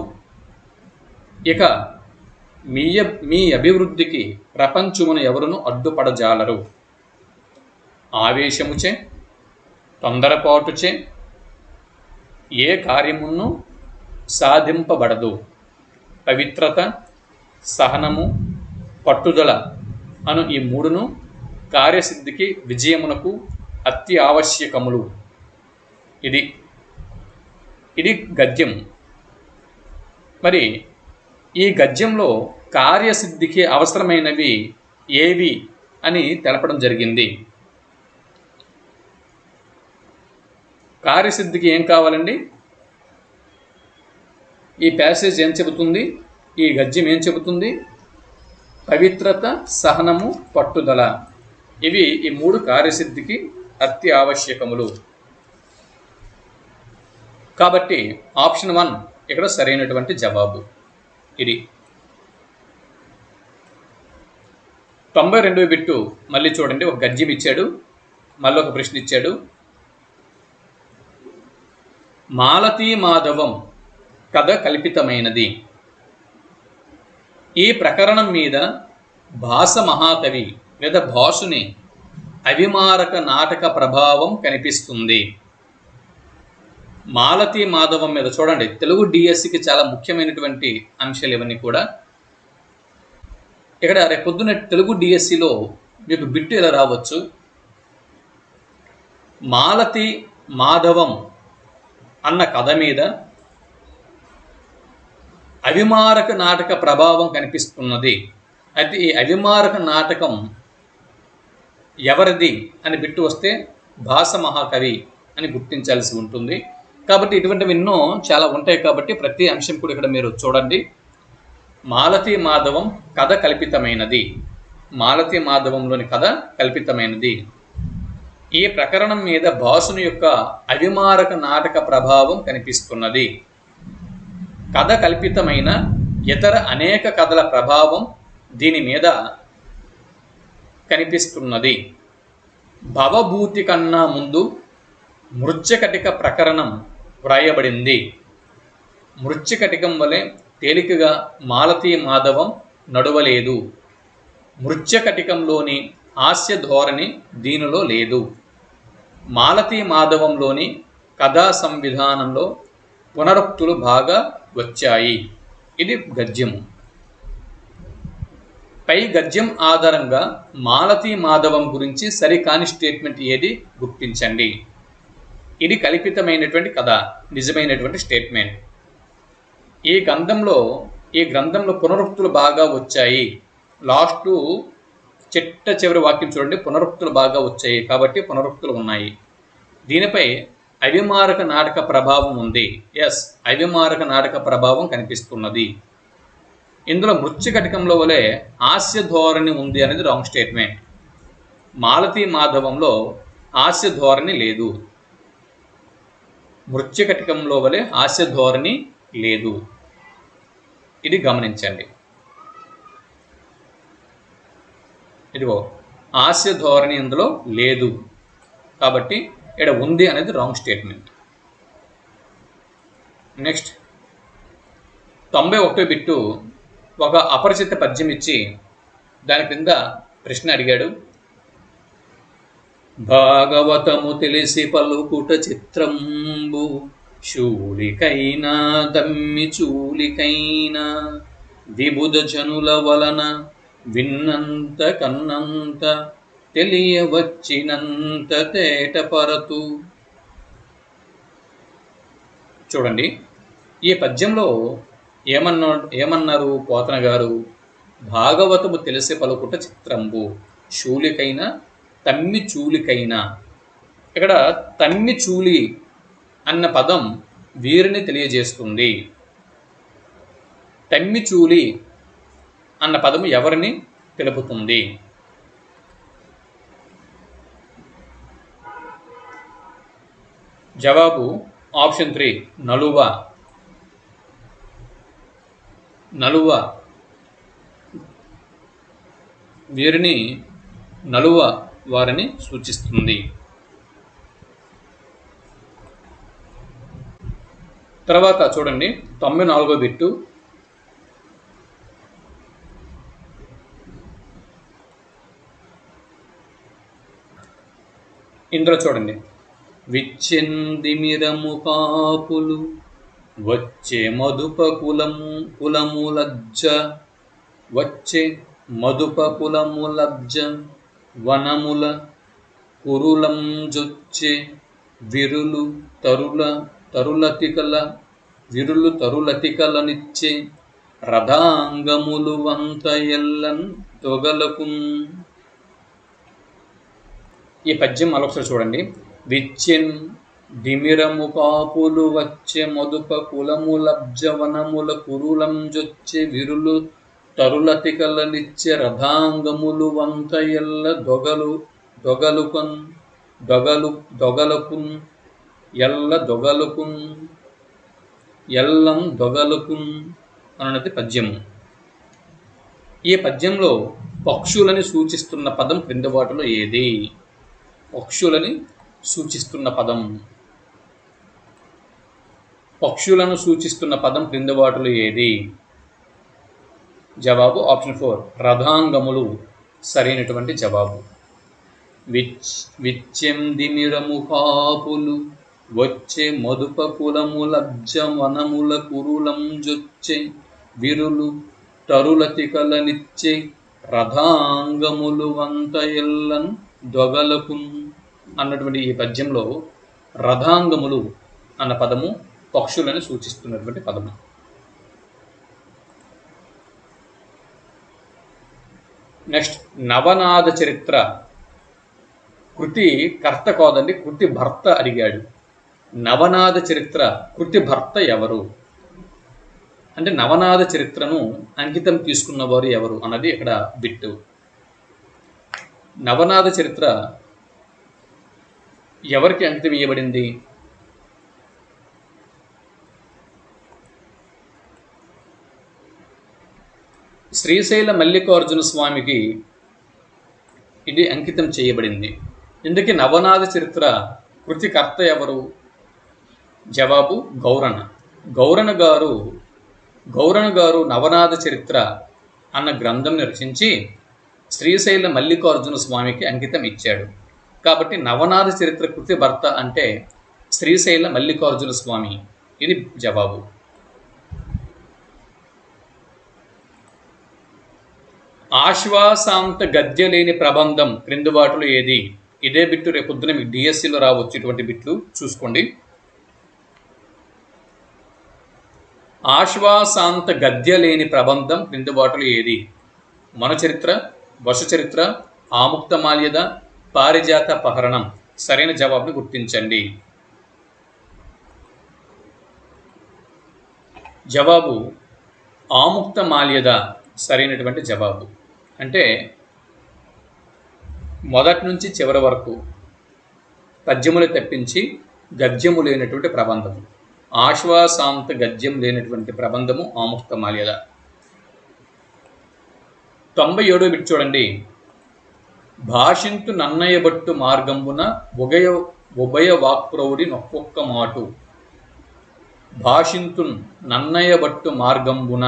ఇక మీ అభివృద్ధికి ప్రపంచమున ఎవరును అడ్డుపడజాలరు. ఆవేశముచే, తొందరపాటుచే ఏ కార్యమును సాధింపబడదు. పవిత్రత, సహనము, పట్టుదల అను ఈ 3ను కార్యసిద్ధికి, విజయమునకు అతి ఆవశ్యకములు. ఇది గద్యం. మరి ఈ గద్యంలో కార్యసిద్ధికి అవసరమైనవి ఏవి అని తెలపడం జరిగింది. కార్యసిద్ధికి ఏం కావాలండి? ఈ ప్యాసేజ్ ఏం చెబుతుంది? ఈ గద్యం ఏం చెబుతుంది? పవిత్రత, సహనము, పట్టుదల. ఇవి ఈ 3 కార్యసిద్ధికి అతి ఆవశ్యకములు. కాబట్టి ఆప్షన్ 1 ఇక్కడ సరైనటువంటి జవాబు. ఇది 92వ బిట్టు మళ్ళీ చూడండి. ఒక గద్యం ఇచ్చాడు, మళ్ళీ ఒక ప్రశ్న ఇచ్చాడు. మాలతీ మాధవం కథ కల్పితమైనది. ఈ ప్రకరణం మీద భాస మహాకవి లేదా భాసుని అవిమారక నాటక ప్రభావం కనిపిస్తుంది. మాలతీ మాధవం మీద చూడండి, తెలుగు డిఎస్సికి చాలా ముఖ్యమైనటువంటి అంశాలు ఇవన్నీ కూడా. ఇక్కడ రేపొద్దున తెలుగు డిఎస్సిలో మీకు బిట్టు ఇలా రావచ్చు. మాలతీ మాధవం అన్న కథ మీద అవిమారక నాటక ప్రభావం కనిపిస్తున్నది. అయితే ఈ అవిమారక నాటకం ఎవరిది అని బిట్టు వస్తే భాస మహాకవి అని గుర్తించాల్సి ఉంటుంది. కాబట్టి ఇటువంటివి ఎన్నో చాలా ఉంటాయి. కాబట్టి ప్రతి అంశం కూడా ఇక్కడ మీరు చూడండి. మాలతీ మాధవం కథ కల్పితమైనది. మాలతీ మాధవంలోని కథ కల్పితమైనది. ఈ ప్రకరణం మీద భాసుని యొక్క అవిమారక నాటక ప్రభావం కనిపిస్తున్నది. కథ కల్పితమైన ఇతర అనేక కథల ప్రభావం దీని మీద కనిపిస్తున్నది. భవభూతి కన్నా ముందు మృచ్ఛకటిక ప్రకరణం వ్రాయబడింది. మృచ్ఛకటికం వలె తేలికగా మాలతీ మాధవం నడవలేదు. మృచ్ఛకటికంలోని హాస్య ధోరణి దీనిలో లేదు. మాలతీ మాధవంలోని కథా సంవిధానంలో పునరుక్తులు బాగా వచ్చాయి. ఇది గద్యము. పై గద్యం ఆధారంగా మాలతీ మాధవం గురించి సరికాని స్టేట్మెంట్ ఏది గుర్తించండి. ఇది కల్పితమైనటువంటి కథ, నిజమైనటువంటి స్టేట్మెంట్. ఈ గ్రంథంలో పునరుక్తులు బాగా వచ్చాయి. లాస్ట్ చివరి వాక్యం చూడండి, పునరుక్తులు బాగా వచ్చాయి కాబట్టి పునరుక్తులు ఉన్నాయి. దీనిపై అవిమారక నాటక ప్రభావం ఉంది. ఎస్, అవిమారక నాటక ప్రభావం కనిపిస్తున్నది. ఇందులో మృచ్ఛకటికంలో వలె హాస్య ధోరణి ఉంది అనేది రాంగ్ స్టేట్మెంట్. మాలతీ మాధవంలో హాస్య ధోరణి లేదు. మృచ్ఛకటికంలో వలె హాస్య ధోరణి లేదు. ఇది గమనించండి. ఇదిగో హాస్య ధోరణి ఇందులో లేదు కాబట్టి ఇక్కడ ఉంది అనేది రాంగ్ స్టేట్మెంట్. నెక్స్ట్ 91వ బిట్టు ఒక అపరిచిత పద్యం ఇచ్చి దాని కింద ప్రశ్న అడిగాడు. భాగవతము తెలిసి పలుకుట చిత్రంబు, శూలికైనా దమ్మి చూలికైనా, విబుధ జనుల వలన విన్నంత కన్నంత తెలియవచ్చినంత తేటపరతు. చూడండి, ఈ పద్యంలో ఏమన్నారు పోతన గారు? భాగవతము తెలిసి పలుకుట చిత్రంబు, శూలికైనా తమ్మి చూలికైనా. ఇక్కడ తమ్మి చూలి అన్న పదం వీరిని తెలియజేస్తుంది. తమ్మి చూలి అన్న పదము ఎవరిని తెలుపుతుంది? జవాబు ఆప్షన్ 3, నలువ. నలువ వీరిని నలువ వారిని సూచిస్తుంది. తర్వాత చూడండి 94వ బిట్టు. ఇందులో చూడండి, విచ్చెందిమిరము కాపులు వచ్చే మధుప కులములజ్జ, వచ్చే మధుప కులములబ్జ వనముల కురులంజొచ్చే విరులు తరులతికలనిచ్చే రథాంగములు వంత ఎల్లన్ తొగలకున్. ఈ పద్యం మరొకసారి చూడండి. విచ్చెన్ దిమిరము కాపులు వచ్చే మధుప కులములబ్జ వనముల కురులంజొచ్చే విరులు తరులతికలనిచ్చే రథాంగములు వంత ఎల్ల దొగలుకున్ ఎల్లం దొగలుకున్ అన్నది పద్యము. ఈ పద్యంలో పక్షులని సూచిస్తున్న పదం క్రింది వాటిలో ఏది? పక్షులని సూచిస్తున్న పదం, పక్షులను సూచిస్తున్న పదం క్రింది వాటిలో ఏది? జవాబు ఆప్షన్ 4, రథాంగములు సరైనటువంటి జవాబు. విచ్చెందిమిరము కాపులు వచ్చే మధుప కులములబ్జ వనముల కురులంజొచ్చే విరులు తరులతికలనిచ్చే రథాంగములు వంత ఎల్లన్ దొగలకున్ అన్నటువంటి ఈ పద్యంలో రథాంగములు అన్న పదము పక్షులను సూచిస్తున్నటువంటి పదము. నెక్స్ట్, నవనాథ చరిత్ర కృతి కర్త కాదండి, కృతి భర్త అడిగాడు. నవనాథ చరిత్ర కృతి భర్త ఎవరు అంటే నవనాథ చరిత్రను అంకితం తీసుకున్నవారు ఎవరు అన్నది ఇక్కడ బిట్టు. నవనాథ చరిత్ర ఎవరికి అంకితం ఇవ్వబడింది? శ్రీశైల మల్లికార్జున స్వామికి ఇది అంకితం చేయబడింది. ఇందుకే నవనాథ చరిత్ర కృతికర్త ఎవరు? జవాబు గౌరణ. గౌరణ గారు నవనాథ చరిత్ర అన్న గ్రంథంని రచించి శ్రీశైల మల్లికార్జున స్వామికి అంకితం ఇచ్చాడు. కాబట్టి నవనాథ చరిత్ర కృతి భర్త అంటే శ్రీశైల మల్లికార్జున స్వామి. ఇది జవాబు. ఆశ్వాసాంత గద్య లేని ప్రబంధం క్రింది వాటిలో ఏది? ఇదే బిట్టు రేపొద్దున మీకు డిఎస్సిలో రావచ్చు. ఇటువంటి బిట్లు చూసుకోండి. ఆశ్వాసాంత గద్య లేని ప్రబంధం క్రింది వాటిలో ఏది? మన చరిత్ర, వశ చరిత్ర, ఆముక్తమాల్యద, పారిజాత పహరణం. సరైన జవాబును గుర్తించండి. జవాబు ఆముక్తమాల్యద సరైనటువంటి జవాబు. అంటే మొదటి నుంచి చివరి వరకు పద్యములు తప్పించి గద్యము లేనటువంటి ప్రబంధము. ఆశ్వాసాంత గద్యం లేనటువంటి ప్రబంధము ఆముక్తమాల్యద. 97వ బిట్ చూడండి. భాషింతు నన్నయబట్టు మార్గంబున ఉభయ వాక్ప్రౌడి నొక్కొక్క మాటు. భాషింతు నన్నయబట్టు మార్గంబున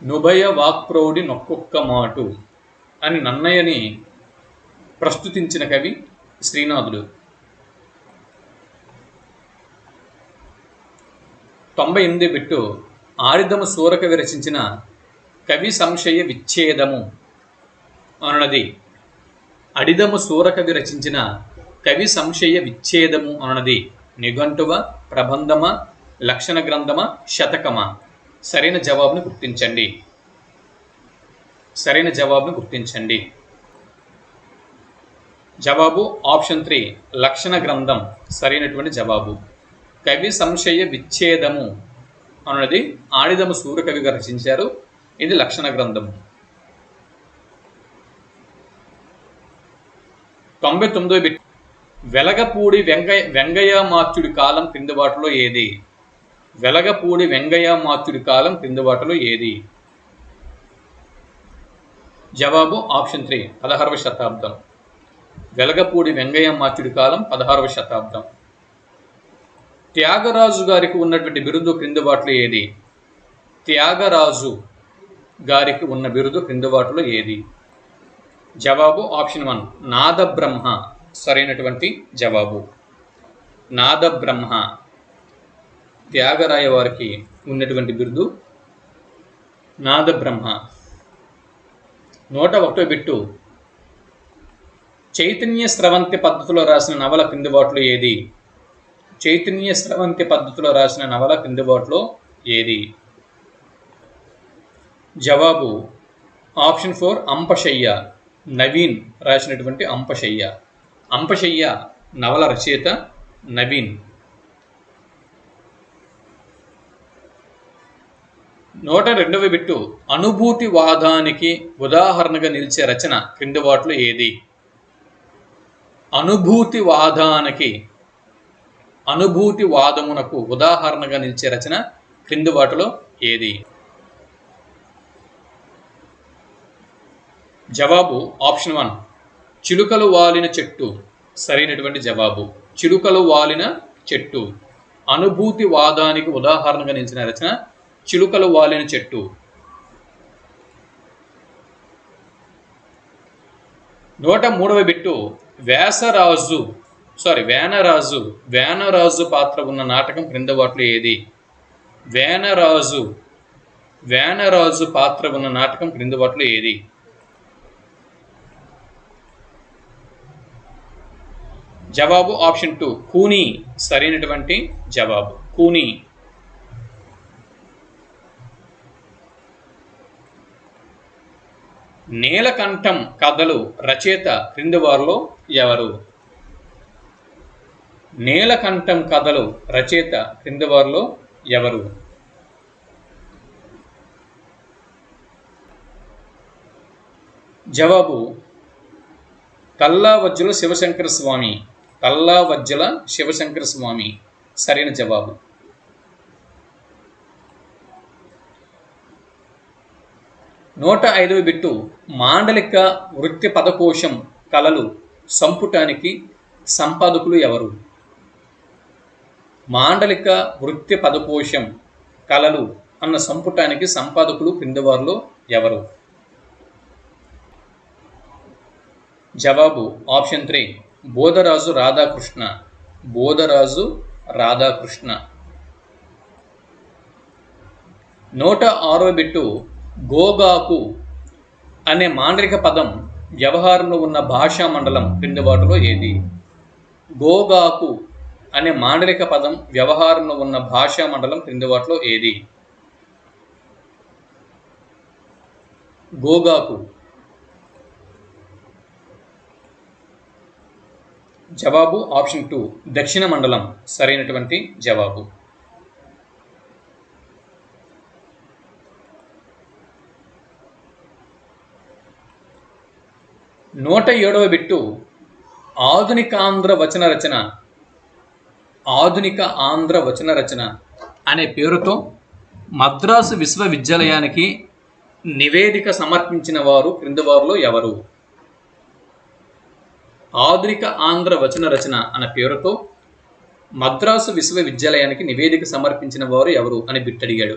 నుభయ వాక్ప్రౌడి నొక్కొక్క మాటు అని నన్నయ్యని ప్రస్తుతించిన కవి శ్రీనాథుడు. 98 బిట్టు. ఆరిదమ సూరకవి రచించిన కవి సంశయ విచ్ఛేదము అన్నది అడిదము సూరకవి రచించిన కవి సంశయ విచ్ఛేదము అన్నది నిఘంటువ, ప్రబంధమ, లక్షణ గ్రంథమ, శతకమా? సరైన జవాబును గుర్తించండి. సరైన జవాబును గుర్తించండి. జవాబు ఆప్షన్ 3 లక్షణ గ్రంథం సరైనటువంటి జవాబు. కవి సంశయ విచ్ఛేదము అన్నది ఆడిదము సూరకవిగా రచించారు. ఇది లక్షణ గ్రంథం. 99వ బిట్. వెలగపూడి వెంగయ్యమాత్యుడి కాలం క్రిందివాటిలో ఏది? వెలగపూడి వెంగయ్యమాత్యుడి కాలం క్రిందివాటిలో ఏది? జవాబు ఆప్షన్ 3 16వ శతాబ్దం. వెలగపూడి వెంగయ్యమాత్యుడి కాలం 16వ శతాబ్దం. త్యాగరాజు గారికి ఉన్నటువంటి బిరుదు క్రిందివాటిలో ఏది? త్యాగరాజు గారికి ఉన్న బిరుదు క్రిందివాటిలో ఏది? జవాబు ఆప్షన్ 1 నాదబ్రహ్మ సరైనటువంటి జవాబు. నాదబ్రహ్మ త్యాగరాయ వారికి ఉన్నటువంటి బిరుదు నాదబ్రహ్మ. 101వ బిట్టు. చైతన్య స్రవంతి పద్ధతిలో రాసిన నవల క్రిందివాటిలో ఏది? చైతన్య స్రవంతి పద్ధతిలో రాసిన నవల క్రిందివాటిలో ఏది? జవాబు ఆప్షన్ 4 అంపశయ్య. నవీన్ రాసినటువంటి అంపశయ్య. అంపశయ్య నవల రచయిత నవీన్. 102వ బిట్టు. అనుభూతివాదానికి ఉదాహరణగా నిలిచే రచన క్రిందివాటిలో ఏది? అనుభూతివాదమునకు ఉదాహరణగా నిలిచే రచన క్రిందివాటిలో ఏది? జవాబు ఆప్షన్ 1 చిలుకలు వాలిన చెట్టు సరైనటువంటి జవాబు. చిలుకలు వాలిన చెట్టు అనుభూతివాదానికి ఉదాహరణగా నిలిచిన రచన చిలుకలు వాలిన చెట్టు. 103వ బిట్టు. వేనరాజు పాత్ర ఉన్న నాటకం క్రిందివాటిలో ఏది? వేనరాజు పాత్ర ఉన్న నాటకం క్రిందివాటిలో ఏది? జవాబు ఆప్షన్ 2 కూనీ సరైనటువంటి జవాబు. కూనీ. నీలకంఠం కథలు రచయిత క్రింది వారిలో ఎవరు? నీలకంఠం కథలు రచయిత క్రింది వారిలో ఎవరు? జవాబు కల్లావజ్జుల శివశంకర స్వామి. కల్లావజ్జుల శివశంకర స్వామి సరైన జవాబు. 105వ బిట్టు. మాండలిక వృత్తి పదకోశం కళలు సంపుటానికి సంపాదకులు ఎవరు? మాండలిక వృత్తి పదకోశం కళలు అన్న సంపుటానికి సంపాదకులు క్రిందివారిలో ఎవరు? జవాబు ఆప్షన్ 3 బోధరాజు రాధాకృష్ణ. బోధరాజు రాధాకృష్ణ. 106వ బిట్టు. గోగాకు అనే మాండలిక పదం వ్యవహారంలో ఉన్న భాషా మండలం క్రింది వాటిలో ఏది? గోగాకు అనే మాండలిక పదం వ్యవహారంలో ఉన్న భాషా మండలం క్రింది వాటిలో ఏది? గోగాకు. జవాబు ఆప్షన్ 2 దక్షిణ మండలం సరైనటువంటి జవాబు. 107వ బిట్టు. ఆధునిక ఆంధ్ర వచన రచన అనే పేరుతో మద్రాసు విశ్వవిద్యాలయానికి నివేదిక సమర్పించిన వారు క్రింది వారిలో ఎవరు? ఆధునిక ఆంధ్ర వచన రచన అనే పేరుతో మద్రాసు విశ్వవిద్యాలయానికి నివేదిక సమర్పించిన వారు ఎవరు అని బిట్ అడిగాడు.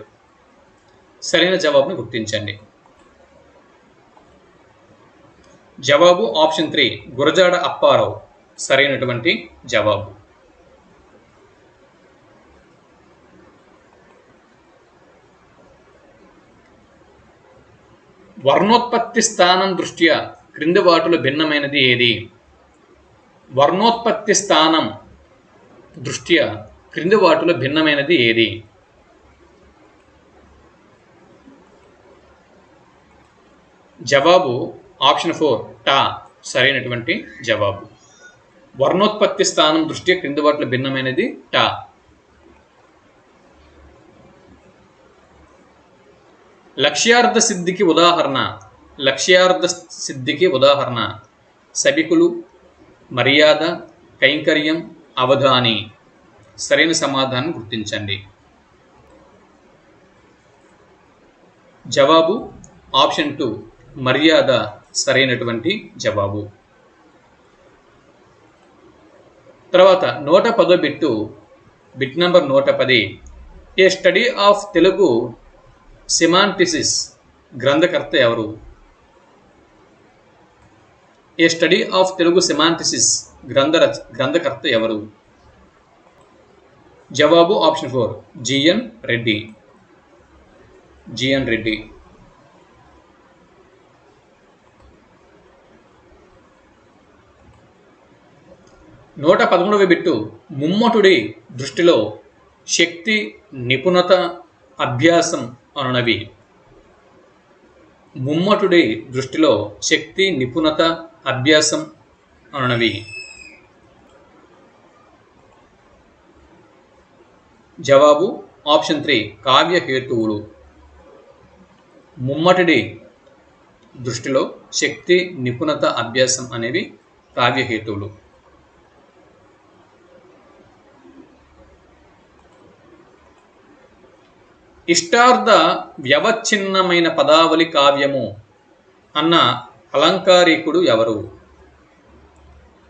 సరైన జవాబును గుర్తించండి. జవాబు ఆప్షన్ 3 గురజాడ అప్పారావు సరైనటువంటి జవాబు. వర్ణోత్పత్తి స్థానం దృష్ట్యా క్రింది వాటిలో భిన్నమైనది ఏది? వర్ణోత్పత్తి స్థానం దృష్ట్యా క్రింది వాటిలో భిన్నమైనది ఏది? జవాబు ఆప్షన్ 4 టా సరైనటువంటి జవాబు. వర్ణోత్పత్తి స్థానం దృష్ట్యా క్రింది వాటిలో భిన్నమైనది టా. లక్ష్యార్థ సిద్ధికి ఉదాహరణ. లక్ష్యార్థ సిద్ధికి ఉదాహరణ సభికులు, మర్యాద, కైంకర్యం, అవధాని. సరైన సమాధానం గుర్తించండి. జవాబు ఆప్షన్ 2 మర్యాద సరైనటువంటి జవాబు. తర్వాత 110 bit number 110. A study of Telugu semantics గ్రంథకర్త ఎవరు? A study of Telugu semantics గ్రంథకర్త ఎవరు? జవాబు option 4 G N Reddy. G N Reddy. 113వ బిట్టు. ముమ్మటుడి దృష్టిలో శక్తి, నిపుణత, అభ్యాసం అనునవి. ముమ్మటుడి దృష్టిలో శక్తి, నిపుణత, అభ్యాసం అనునవి. జవాబు ఆప్షన్ 3 కావ్యహేతువులు. ముమ్మటుడి దృష్టిలో శక్తి, నిపుణత, అభ్యాసం అనేవి కావ్యహేతువులు. ఇష్టార్థ వ్యవచ్ఛిన్నమైన పదావళి కావ్యము అన్న అలంకారికుడు ఎవరు?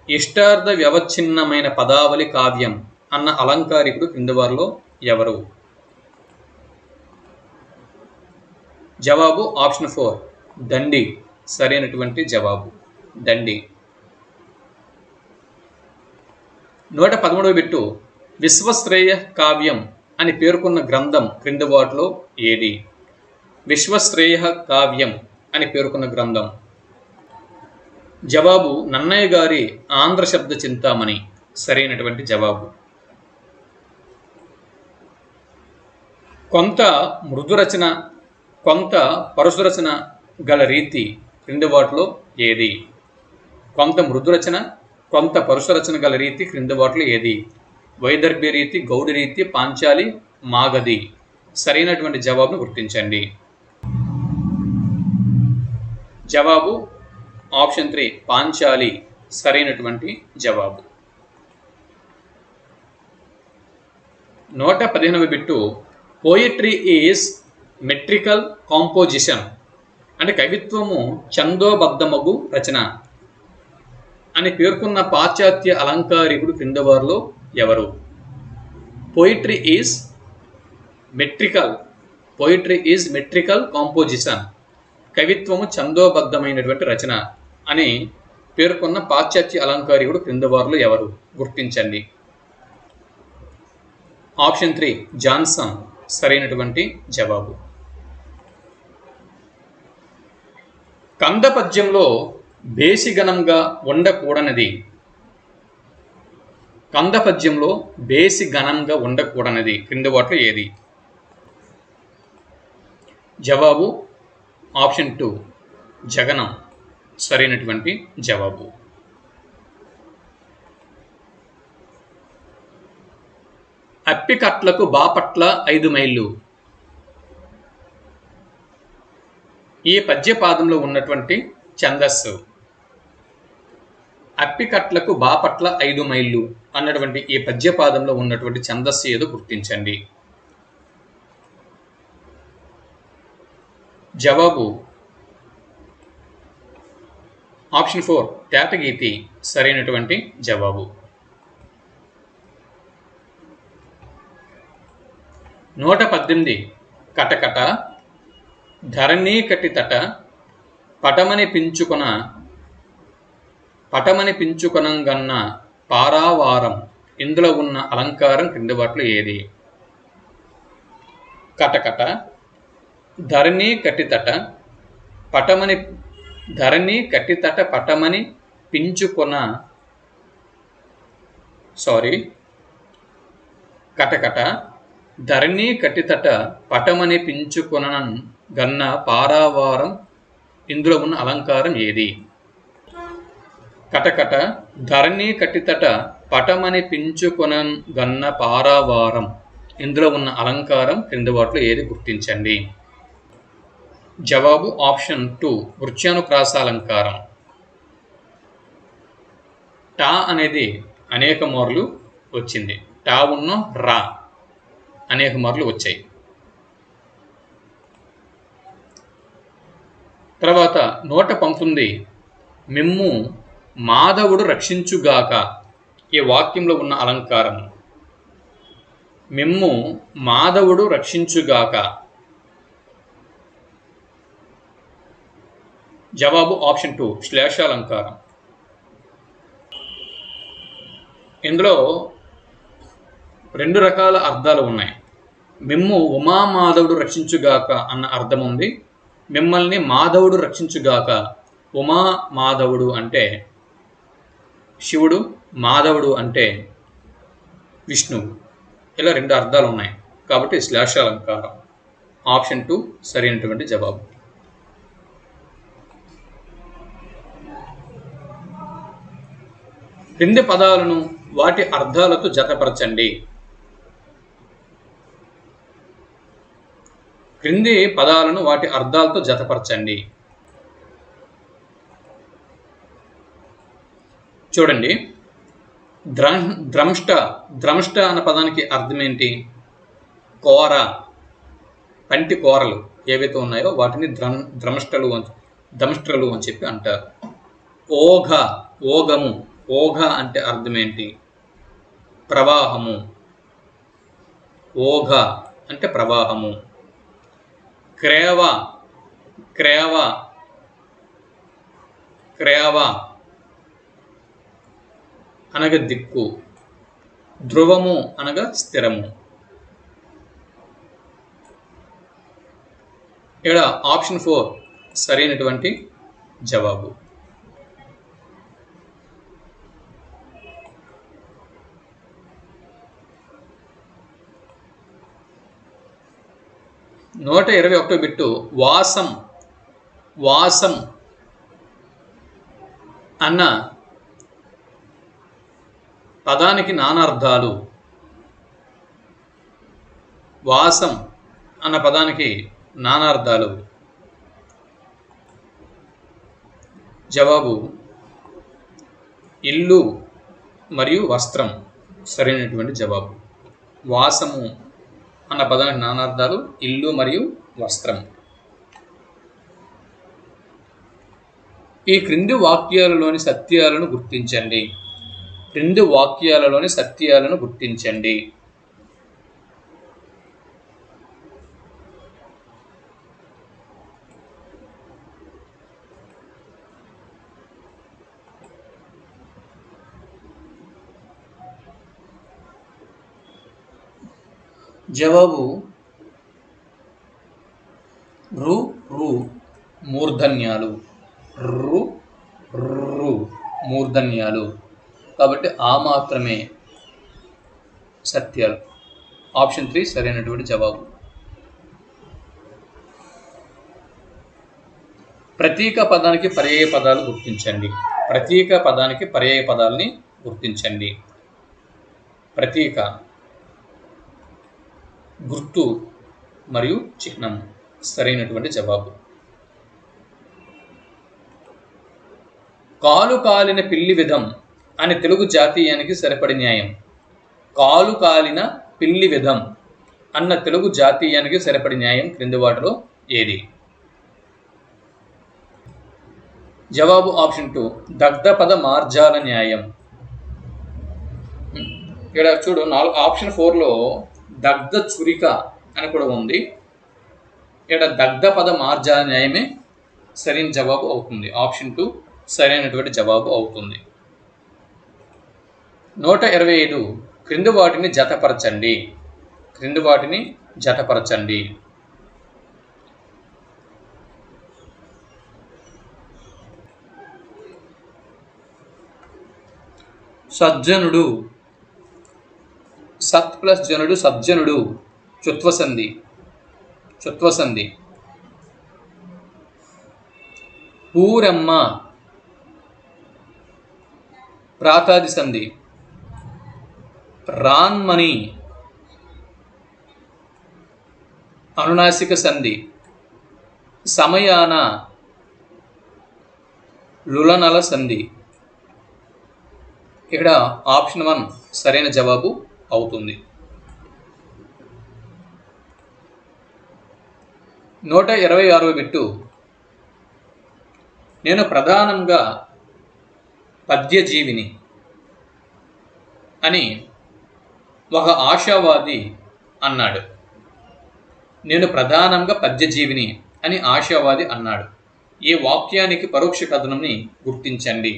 ఇష్టార్థ వ్యవచ్ఛిన్నమైన పదావళి కావ్యం అన్న అలంకారికుడు క్రింది వారిలో ఎవరు? జవాబు ఆప్షన్ 4 దండి సరైనటువంటి జవాబు. దండి. 113వ బిట్టు. విశ్వశ్రేయ కావ్యం అని పేర్కొన్న గ్రంథం క్రింది వాటిలో ఏది? విశ్వశ్రేయ కావ్యం అని పేర్కొన్న గ్రంథం. జవాబు నన్నయ్య గారి ఆంధ్ర శబ్ద చింతామణి సరైనటువంటి జవాబు. కొంత మృదురచన, కొంత పరుసురచన గల రీతి క్రింది వాటిలో ఏది? కొంత మృదురచన, కొంత పరుసురచన గల రీతి క్రింది వాటిలో ఏది? వైదర్భ్య రీతి, గౌడి రీతి, పాంచాలి, మాగధి. సరైనటువంటి జవాబును గుర్తించండి. జవాబు ఆప్షన్ 3 పాంచాలి సరైనటువంటి జవాబు. 115వ bit. Poetry is metrical composition అంటే కవిత్వము ఛందోబద్ధమగు రచన అని పేర్కొన్న పాశ్చాత్య అలంకారికుడు క్రింది వారిలో ఎవరు? పోయిట్రీ ఈజ్ మెట్రికల్ కాంపోజిషన్ కవిత్వము ఛందోబద్ధమైనటువంటి రచన అని పేర్కొన్న పాశ్చాత్య అలంకారికుడు క్రింది వారిలో ఎవరు? గుర్తించండి. ఆప్షన్ 3 జాన్సన్ సరైనటువంటి జవాబు. కంద పద్యంలో బేసిగణంగా ఉండకూడనిది. కంద పద్యంలో బేసిగణంగా ఉండకూడనిది క్రింది వాటిలో ఏది? జవాబు ఆప్షన్ 2 జగనం సరైనటువంటి జవాబు. అప్పికట్లకు బాపట్ల 5 మైళ్ళు. ఈ పద్యపాదంలో ఉన్నటువంటి ఛందస్సు. అప్పికట్లకు బాపట్ల 5 మైళ్ళు అన్నటువంటి ఈ పద్యపాదంలో ఉన్నటువంటి ఛందస్సు ఏదో గుర్తించండి. జవాబు ఆప్షన్ 4 తేటగీతి సరైనటువంటి జవాబు. 118 కటకట ధరణీ కటితట పటమని పించుకొనంగన్న పారావారం ఇందులో ఉన్న అలంకారం క్రింది వాటిలో ఏది? కటకట ధరణీ కటితట ధరణి కట్టితట పటమని పించుకొన కటకట ధరణి కట్టితట పటమని పించుకొనన్ గన్న పారావారం ఇందులో ఉన్న అలంకారం ఏది? కటకట ధరణి కట్టితట పటమని పించుకొనన్ గన్న పారావారం ఇందులో ఉన్న అలంకారం క్రింది వాటిలో ఏది? గుర్తించండి. జవాబు ఆప్షన్ 2 వృత్యానుప్రాసాలంకారం. టా అనేది అనేక మార్లు వచ్చింది. టా ఉన్న రా అనేక మార్లు వచ్చాయి. తర్వాత 119 మిమ్ము మాధవుడు రక్షించుగాక ఈ వాక్యంలో ఉన్న అలంకారం. మిమ్ము మాధవుడు రక్షించుగాక. జవాబు ఆప్షన్ 2 శ్లేషాలంకారం. ఇందులో 2 రకాల అర్థాలు ఉన్నాయి. మిమ్ము ఉమామాధవుడు రక్షించుగాక అన్న అర్థం ఉంది. మిమ్మల్ని మాధవుడు రక్షించుగాక. ఉమా మాధవుడు అంటే శివుడు, మాధవుడు అంటే విష్ణువు. ఇలా 2 అర్థాలు ఉన్నాయి కాబట్టి శ్లేషాలంకారం. ఆప్షన్ 2 సరైనటువంటి జవాబు. క్రింది పదాలను వాటి అర్థాలతో జతపరచండి. క్రింది పదాలను వాటి అర్థాలతో జతపరచండి. చూడండి, ద్రంష్ట అన్న పదానికి అర్థం ఏంటి? కోర, పంటి కోరలు ఏవైతే ఉన్నాయో వాటిని ద్రంష్టలు అని చెప్పి అంటారు. ఓగము, ఓఘ అంటే అర్థం ఏంటి? ప్రవాహము. ఓఘ అంటే ప్రవాహము. క్రేవ అనగా దిక్కు. ధ్రువము అనగా స్థిరము. ఇక్కడ ఆప్షన్ 4 సరైనటువంటి జవాబు. నూట 21 బిట్టు వాసం అన్న పదానికి నానార్థాలు. వాసం అన్న పదానికి నానార్థాలు. జవాబు ఇల్లు మరియు వస్త్రం సరైనటువంటి జవాబు. వాసము అన్న పదానికి నానార్థాలు ఇల్లు మరియు వస్త్రం. ఈ క్రింది వాక్యాలలోని సత్యాలను గుర్తించండి. క్రింది వాక్యాలలోని సత్యాలను గుర్తించండి. జవాబు రు మూర్ధన్యాలు. రు మూర్ధన్యాలు కాబట్టి ఆ మాత్రమే సత్యాలు. ఆప్షన్ 3 సరైనటువంటి జవాబు. ప్రతీక పదానికి పర్యాయ పదాలు గుర్తించండి. ప్రతీక పదానికి పర్యాయ పదాలని గుర్తించండి. ప్రతీక గుర్తు మరియు చిహ్నం సరైనటువంటి జవాబు. కాలు కాలిన పిల్లి విధం అని తెలుగు జాతీయానికి సరిపడి న్యాయం. కాలు కాలిన పిల్లి విధం అన్న తెలుగు జాతీయానికి సరిపడి న్యాయం క్రింది వాటిలో ఏది? జవాబు ఆప్షన్ 2 దగ్ధపద మార్జాల న్యాయం. ఇక్కడ చూడు, ఆప్షన్ 4లో దగ్ధ చురిక అని కూడా ఉంది. ఇక్కడ దగ్ధపద మార్జాల న్యాయమే సరైన జవాబు అవుతుంది. ఆప్షన్ 2 సరైనటువంటి జవాబు అవుతుంది. 125 క్రింది వాటిని జతపరచండి. క్రింది వాటిని జతపరచండి. సజ్జనుడు, సత్ ప్లస్ జనుడు సజ్జనుడు, చుత్వసంధి, చుత్వసంధి. పూరమ్మ, ప్రాతాది సంధి. రాన్మణి, అనునాసిక సంధి. సమయాన, లులనల సంధి. ఇక్కడ ఆప్షన్ 1 సరైన జవాబు అవుతుంది. 126వ బిట్టు. నేను ప్రధానంగా పద్యజీవిని అని ఒక ఆశావాది అన్నాడు. నేను ప్రధానంగా పద్యజీవిని అని ఆశావాది అన్నాడు. ఈ వాక్యానికి పరోక్ష కథనంని గుర్తించండి.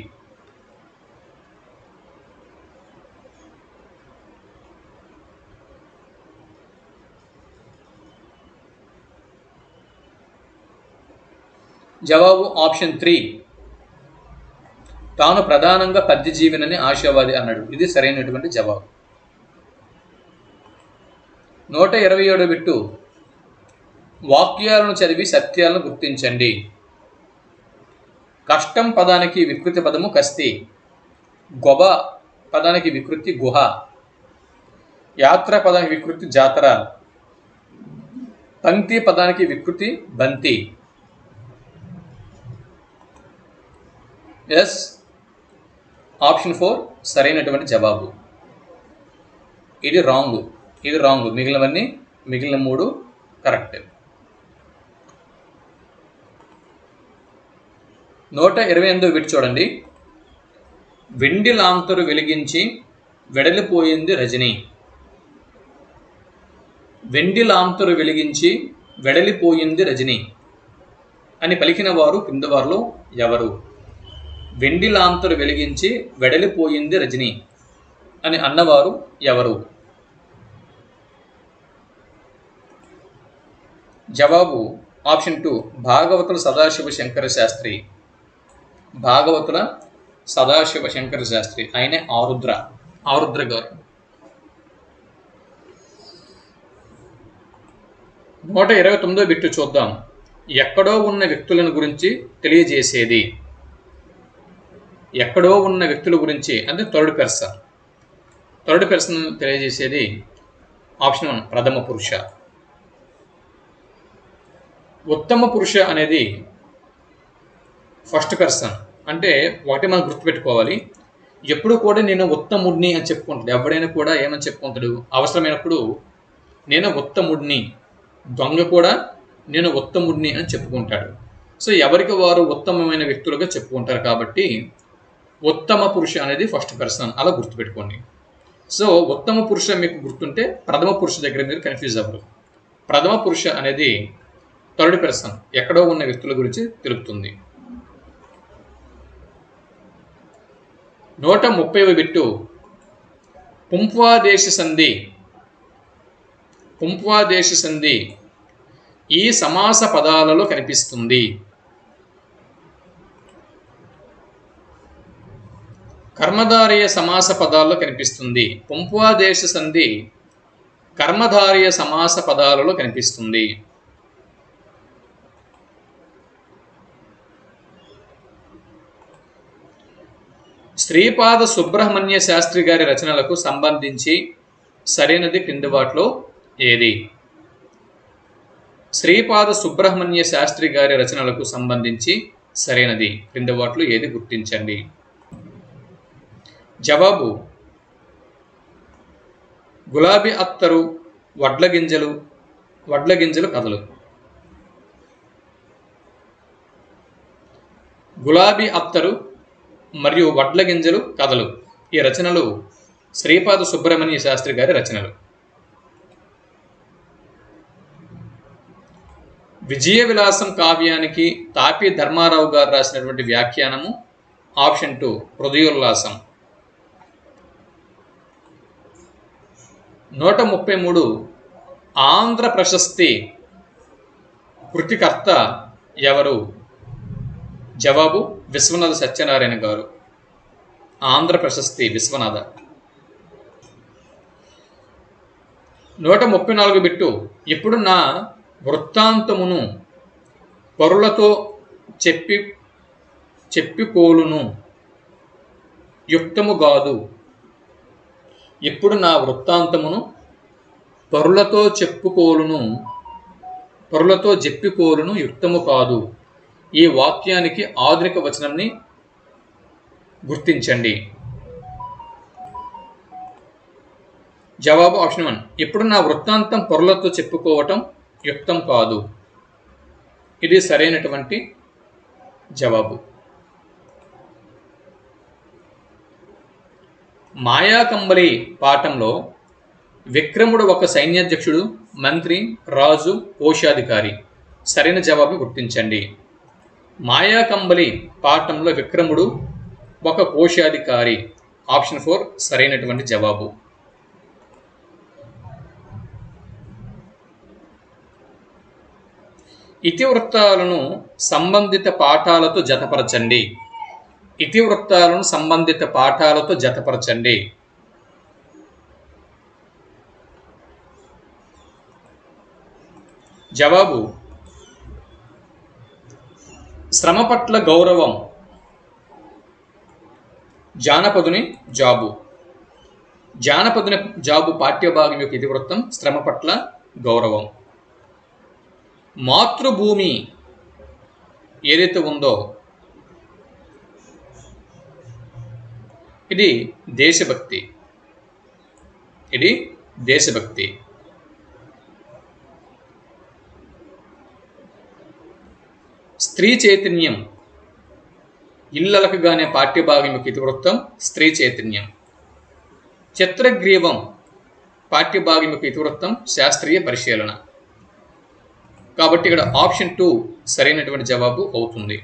జవాబు ఆప్షన్ 3. తాను ప్రధానంగా పద్యజీవినని ఆశావాది అన్నాడు. ఇది సరైనటువంటి జవాబు. 127వ బిట్టు. వాక్యాలను చదివి సత్యాలను గుర్తించండి. కష్టం పదానికి వికృతి పదము కస్తి. గొబ పదానికి వికృతి గుహ. యాత్ర పదానికి వికృతి జాతర. పంక్తి పదానికి వికృతి బంతి. ఎస్, ఆప్షన్ 4 సరైనటువంటి జవాబు. ఇది రాంగ్. మిగిలిన 3 కరెక్ట్. 128వ బిట్ చూడండి. వెండి లాంతరు వెలిగించి వెడలిపోయింది రజని. వెండి లాంతరు వెలిగించి వెడలిపోయింది రజని అని పలికిన వారు కిందవారిలో ఎవరు? వెండి లాంతరు వెలిగించి వెడలిపోయింది రజని అని అన్నవారు ఎవరు? జవాబు ఆప్షన్ 2 భాగవతుల సదాశివ శంకర శాస్త్రి. భాగవతుల సదాశివ శంకర శాస్త్రి, ఆయనే ఆరుద్ర గారు. 129వ బిట్టు చూద్దాం. ఎక్కడో ఉన్న వ్యక్తులను గురించి తెలియజేసేది. ఎక్కడో ఉన్న వ్యక్తుల గురించి అంటే థర్డ్ పర్సన్ తెలియజేసేది ఆప్షన్ 1 ప్రథమ పురుష. ఉత్తమ పురుష అనేది ఫస్ట్ పర్సన్. అంటే ఒకటి మనం గుర్తుపెట్టుకోవాలి, ఎప్పుడు కూడా నేను ఉత్తముడిని అని చెప్పుకుంటాడు. ఎవడైనా కూడా ఏమని చెప్పుకుంటాడు? అవసరమైనప్పుడు నేను ఉత్తముడిని, దొంగ కూడా నేను ఉత్తముడిని అని చెప్పుకుంటాడు. సో ఎవరికి వారు ఉత్తమమైన వ్యక్తులుగా చెప్పుకుంటారు. కాబట్టి ఉత్తమ పురుష అనేది ఫస్ట్ పర్సన్, అలా గుర్తుపెట్టుకోండి. సో ఉత్తమ పురుష మీకు గుర్తుంటే ప్రథమ పురుష దగ్గర మీరు కన్ఫ్యూజ్ అవ్వరు. ప్రథమ పురుష అనేది థర్డ్ పర్సన్, ఎక్కడో ఉన్న వ్యక్తుల గురించి తెలుపుతుంది. 130వ బిట్టు. పుంప్వాదేశ సంధి ఈ సమాస పదాలలో కనిపిస్తుంది. కర్మధారయ సమాస పదాల్లో కనిపిస్తుంది. పుంప్వాదేశ సంధి కర్మధారయ సమాస పదాలలో కనిపిస్తుంది. శ్రీపాద సుబ్రహ్మణ్య శాస్త్రి గారి రచనలకు సంబంధించి సరైనది క్రింది వాటిలో ఏది? శ్రీపాద సుబ్రహ్మణ్య శాస్త్రి గారి రచనలకు సంబంధించి సరైనది క్రింది వాటిలో ఏది? గుర్తించండి. జవాబు గులాబీ అత్తరు, వడ్ల గింజలు కథలు. గులాబీ అత్తరు మరియు వడ్ల గింజలు కథలు ఈ రచనలు శ్రీపాద సుబ్రహ్మణ్య శాస్త్రి గారి రచనలు. విజయ విలాసం కావ్యానికి తాపి ధర్మారావు గారు రాసినటువంటి వ్యాఖ్యానము ఆప్షన్ 2 హృదయోల్లాసం. 133 ఆంధ్ర ప్రశస్తి కృతికర్త ఎవరు? జవాబు విశ్వనాథ సత్యనారాయణ గారు. ఆంధ్ర ప్రశస్తి విశ్వనాథ. 134 బిట్టు. ఇప్పుడు నా వృత్తాంతమును పరులతో చెప్పికోలును యుక్తము గాదు. ఇప్పుడు నా వృత్తాంతమును పరులతో చెప్పికోలును యుక్తము కాదు. ఈ వాక్యానికి ఆధునిక వచనంని గుర్తించండి. జవాబు ఆప్షన్ 1. ఇప్పుడు నా వృత్తాంతం పరులతో చెప్పుకోవటం యుక్తం కాదు. ఇది సరైనటువంటి జవాబు. మాయాకంబలి పాఠంలో విక్రముడు ఒక సైన్యాధ్యక్షుడు, మంత్రి, రాజు, కోశాధికారి. సరైన జవాబు గుర్తించండి. మాయాకంబలి పాఠంలో విక్రముడు ఒక కోశాధికారి. ఆప్షన్ 4 సరైనటువంటి జవాబు. ఇతివృత్తాలను సంబంధిత పాఠాలతో జతపరచండి. ఇతివృత్తాలను సంబంధిత పాఠాలతో జతపరచండి. జవాబు శ్రమ పట్ల గౌరవం జానపదుని జాబు. జానపదుని జాబు పాఠ్యభాగం యొక్క ఇతివృత్తం శ్రమ పట్ల గౌరవం. మాతృభూమి ఏదైతే ఉందో ఇది దేశభక్తి. స్త్రీ చైతన్యం ఇల్లలకగానే పాఠ్యభాగం యొక్క ఇతివృత్తం స్త్రీ చైతన్యం. చిత్రగ్రీవం పాఠ్యభాగం యొక్క ఇతివృత్తం శాస్త్రీయ పరిశీలన. కాబట్టి ఇక్కడ ఆప్షన్ 2 సరైనటువంటి జవాబు అవుతుంది.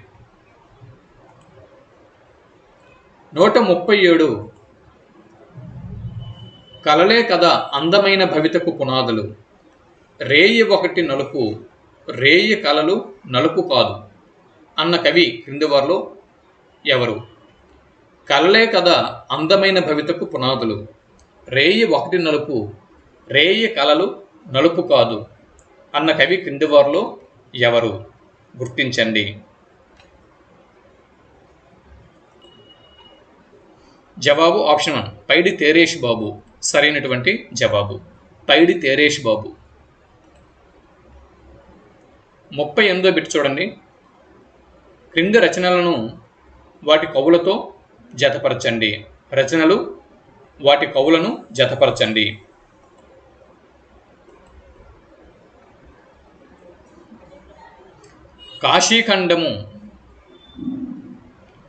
137 కలలే కదా అందమైన భవితకు పునాదులు. రేయి ఒకటి నలుపు, రేయి కలలు నలుపు కాదు అన్న కవి క్రింది వారిలో ఎవరు? కలలే కదా అందమైన భవితకు పునాదులు, రేయి ఒకటి నలుపు, రేయి కలలు నలుపు కాదు అన్న కవి క్రింది వారిలో ఎవరు? గుర్తించండి. జవాబు ఆప్షన్ 1 పైడి తేరేష్ బాబు. సరైనటువంటి జవాబు పైడి తేరేష్ బాబు. 38వ బిట్ చూడండి. క్రింది రచనలను వాటి కవులతో జతపరచండి. రచనలు వాటి కవులను జతపరచండి. కాశీఖండము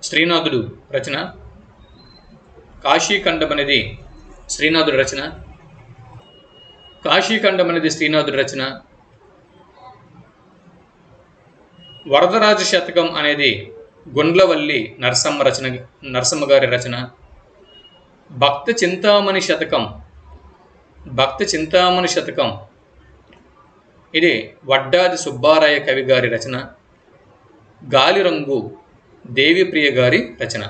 శ్రీనాథుడు రచన. కాశీఖండం అనేది శ్రీనాథుడి రచన. కాశీఖండం అనేది శ్రీనాథుడి రచన. వరదరాజ శతకం అనేది గుండ్లవల్లి నరసమ్మ గారి రచన. భక్త చింతామణి శతకం ఇది వడ్డాది సుబ్బారాయ కవి గారి రచన. గాలిరంగు దేవిప్రియ గారి రచన.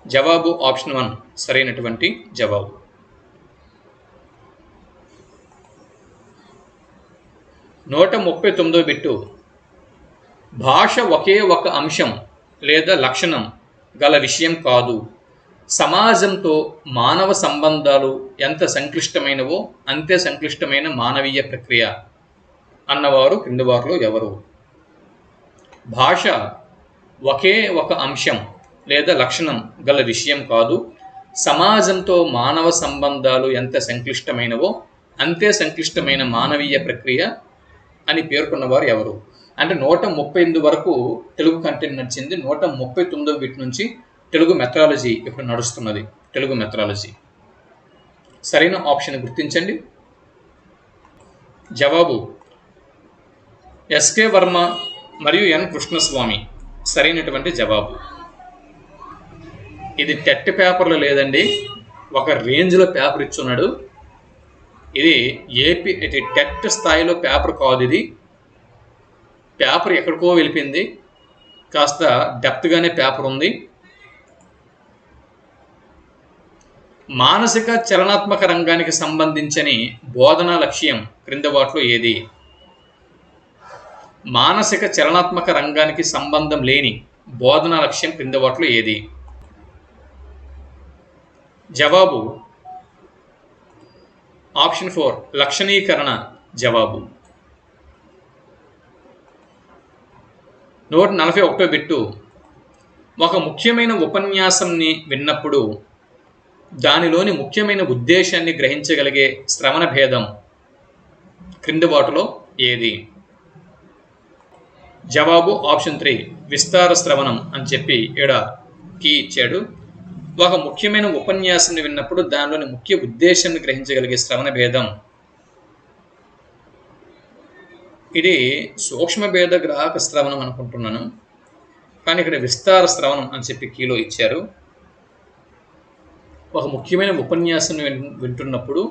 జవాబు ఆప్షన్ 1 సరైనటువంటి జవాబు. 139వ బిట్టు. భాష ఒకే ఒక అంశం లేదా లక్షణం గల విషయం కాదు. సమాజంతో మానవ సంబంధాలు ఎంత సంక్లిష్టమైనవో అంతే సంక్లిష్టమైన మానవీయ ప్రక్రియ అన్నవారు క్రింది వారిలో ఎవరు? భాష ఒకే ఒక అంశం లేదా లక్షణం గల విషయం కాదు. సమాజంతో మానవ సంబంధాలు ఎంత సంక్లిష్టమైనవో అంతే సంక్లిష్టమైన మానవీయ ప్రక్రియ అని పేర్కొన్నవారు ఎవరు? అంటే 138 వరకు తెలుగు కంటెంట్ నడిచింది. 139వ బిట్ నుంచి తెలుగు మెథడాలజీ ఇప్పుడు నడుస్తున్నది. తెలుగు మెథడాలజీ. సరైన ఆప్షన్ గుర్తించండి. జవాబు ఎస్కే వర్మ మరియు ఎన్ కృష్ణస్వామి. సరైనటువంటి జవాబు. ఇది టెట్ పేపర్లో లేదండి, ఒక రేంజ్లో పేపర్ ఇచ్చున్నాడు. ఇది టెట్ స్థాయిలో పేపర్ కాదు. ఇది పేపర్ ఎక్కడికో వెళ్ళిపోయింది. కాస్త డెప్త్గానే పేపర్ ఉంది. మానసిక చలనాత్మక రంగానికి సంబంధించని బోధనా లక్ష్యం క్రింది వాటిలో ఏది? మానసిక చలనాత్మక రంగానికి సంబంధం లేని బోధనా లక్ష్యం క్రింది వాటిలో ఏది? జవాబు ఆప్షన్ 4 లక్షణీకరణ జవాబు. 141 బిట్టు. ఒక ముఖ్యమైన ఉపన్యాసంని విన్నప్పుడు దానిలోని ముఖ్యమైన ఉద్దేశాన్ని గ్రహించగలిగే శ్రవణ భేదం క్రింది వాటిలో ఏది? జవాబు ఆప్షన్ 3 విస్తార శ్రవణం అని చెప్పి ఇక్కడ కీ ఇచ్చాడు. ఒక ముఖ్యమైన ఉపన్యాసాన్ని విన్నప్పుడు దానిలోని ముఖ్య ఉద్దేశాన్ని గ్రహించగలిగే శ్రవణ భేదం ఇది సూక్ష్మ భేద గ్రాహక శ్రవణం అనుకుంటున్నాను, కానీ ఇక్కడ విస్తార శ్రవణం అని చెప్పి కీలో ఇచ్చారు. ఒక ముఖ్యమైన ఉపన్యాసాన్ని వింటున్నప్పుడు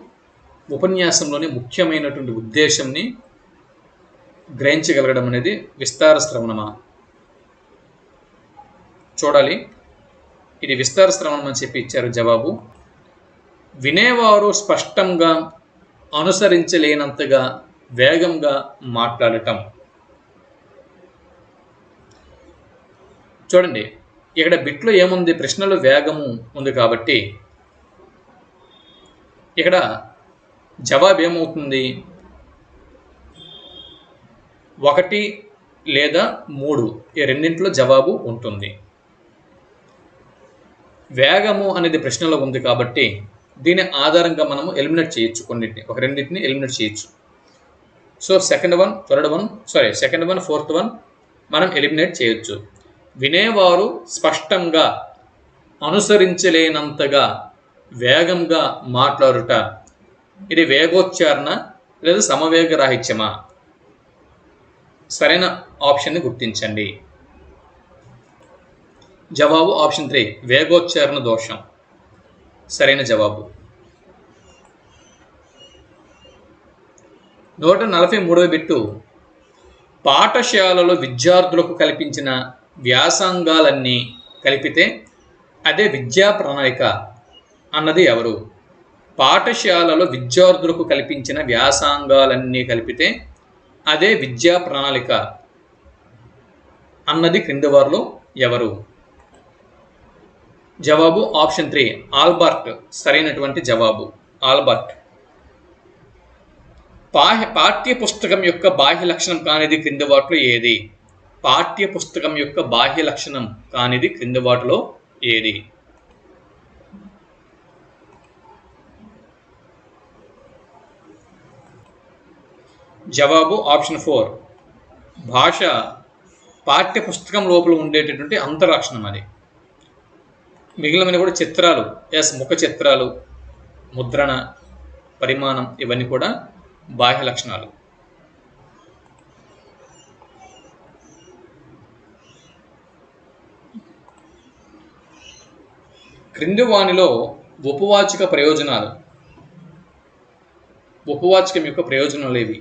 ఉపన్యాసంలోని ముఖ్యమైనటువంటి ఉద్దేశంని గ్రహించగలగడం అనేది విస్తార శ్రవణమా? చూడాలి. ఇది విస్తార శ్రవణం అని చెప్పి ఇచ్చారు జవాబు. వినేవారు స్పష్టంగా అనుసరించలేనంతగా వేగంగా మాట్లాడటం. చూడండి, ఇక్కడ బిట్లో ఏముంది? ప్రశ్నలో వేగము ఉంది కాబట్టి ఇక్కడ జవాబు ఏమవుతుంది? 1 లేదా 3 ఈ రెండింటిలో జవాబు ఉంటుంది. వేగము అనేది ప్రశ్నలో ఉంది కాబట్టి దీని ఆధారంగా మనము ఎలిమినేట్ చేయొచ్చు, రెండింటిని ఎలిమినేట్ చేయొచ్చు. So second one fourth one మనం ఎలిమినేట్ చేయొచ్చు. వినేవారు స్పష్టంగా అనుసరించలేనంతగా వేగంగా మాట్లాడుట, ఇది వేగోచ్చారణ లేదా సమవేగ రాహిత్యమా? సరైన ఆప్షన్ని గుర్తించండి. జవాబు ఆప్షన్ 3 వేగోచ్చారణ దోషం సరైన జవాబు. 143వ బిట్టు. పాఠశాలలో విద్యార్థులకు కల్పించిన వ్యాసంగాలన్నీ కలిపితే అదే విద్యా ప్రణాళిక అన్నది ఎవరు? పాఠశాలలో విద్యార్థులకు కల్పించిన వ్యాసంగాలన్నీ కలిపితే అదే విద్యా ప్రణాళిక అన్నది క్రింది వారిలో ఎవరు? జవాబు ఆప్షన్ 3 ఆల్బర్ట్ సరైనటువంటి జవాబు. ఆల్బర్ట్. పాఠ్య పుస్తకం యొక్క బాహ్య లక్షణం కానిది క్రింది వాటిలో ఏది? పాఠ్య పుస్తకం యొక్క బాహ్య లక్షణం కానిది క్రింది వాటిలో ఏది? జవాబు ఆప్షన్ 4 భాష పాఠ్య పుస్తకం లోపల ఉండేటటువంటి అంతర్లక్షణం అది. మిగిలినవి కూడా చిత్రాలు, ముఖ చిత్రాలు, ముద్రణ, పరిమాణం ఇవన్నీ కూడా బాహ్య లక్షణాలు. క్రింది వానిలో ఉపవాచక ప్రయోజనాలు, ఉపవాచకం యొక్క ప్రయోజనాలు ఏవి?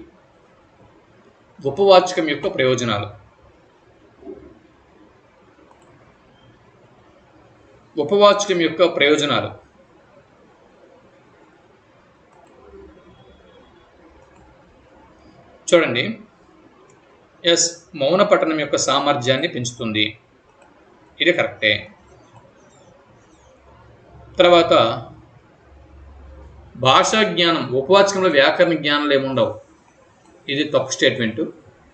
ఉపవాచకం యొక్క ప్రయోజనాలు. ఉపవాచకం యొక్క ప్రయోజనాలు. చూడండి, మౌన పఠనం యొక్క సామర్థ్యాన్ని పెంచుతుంది, ఇది కరెక్టే. తర్వాత భాషా జ్ఞానం, ఉపవాచకంలో వ్యాకరణ జ్ఞానాలు ఏముండవు, ఇది తప్పు స్టేట్మెంటు.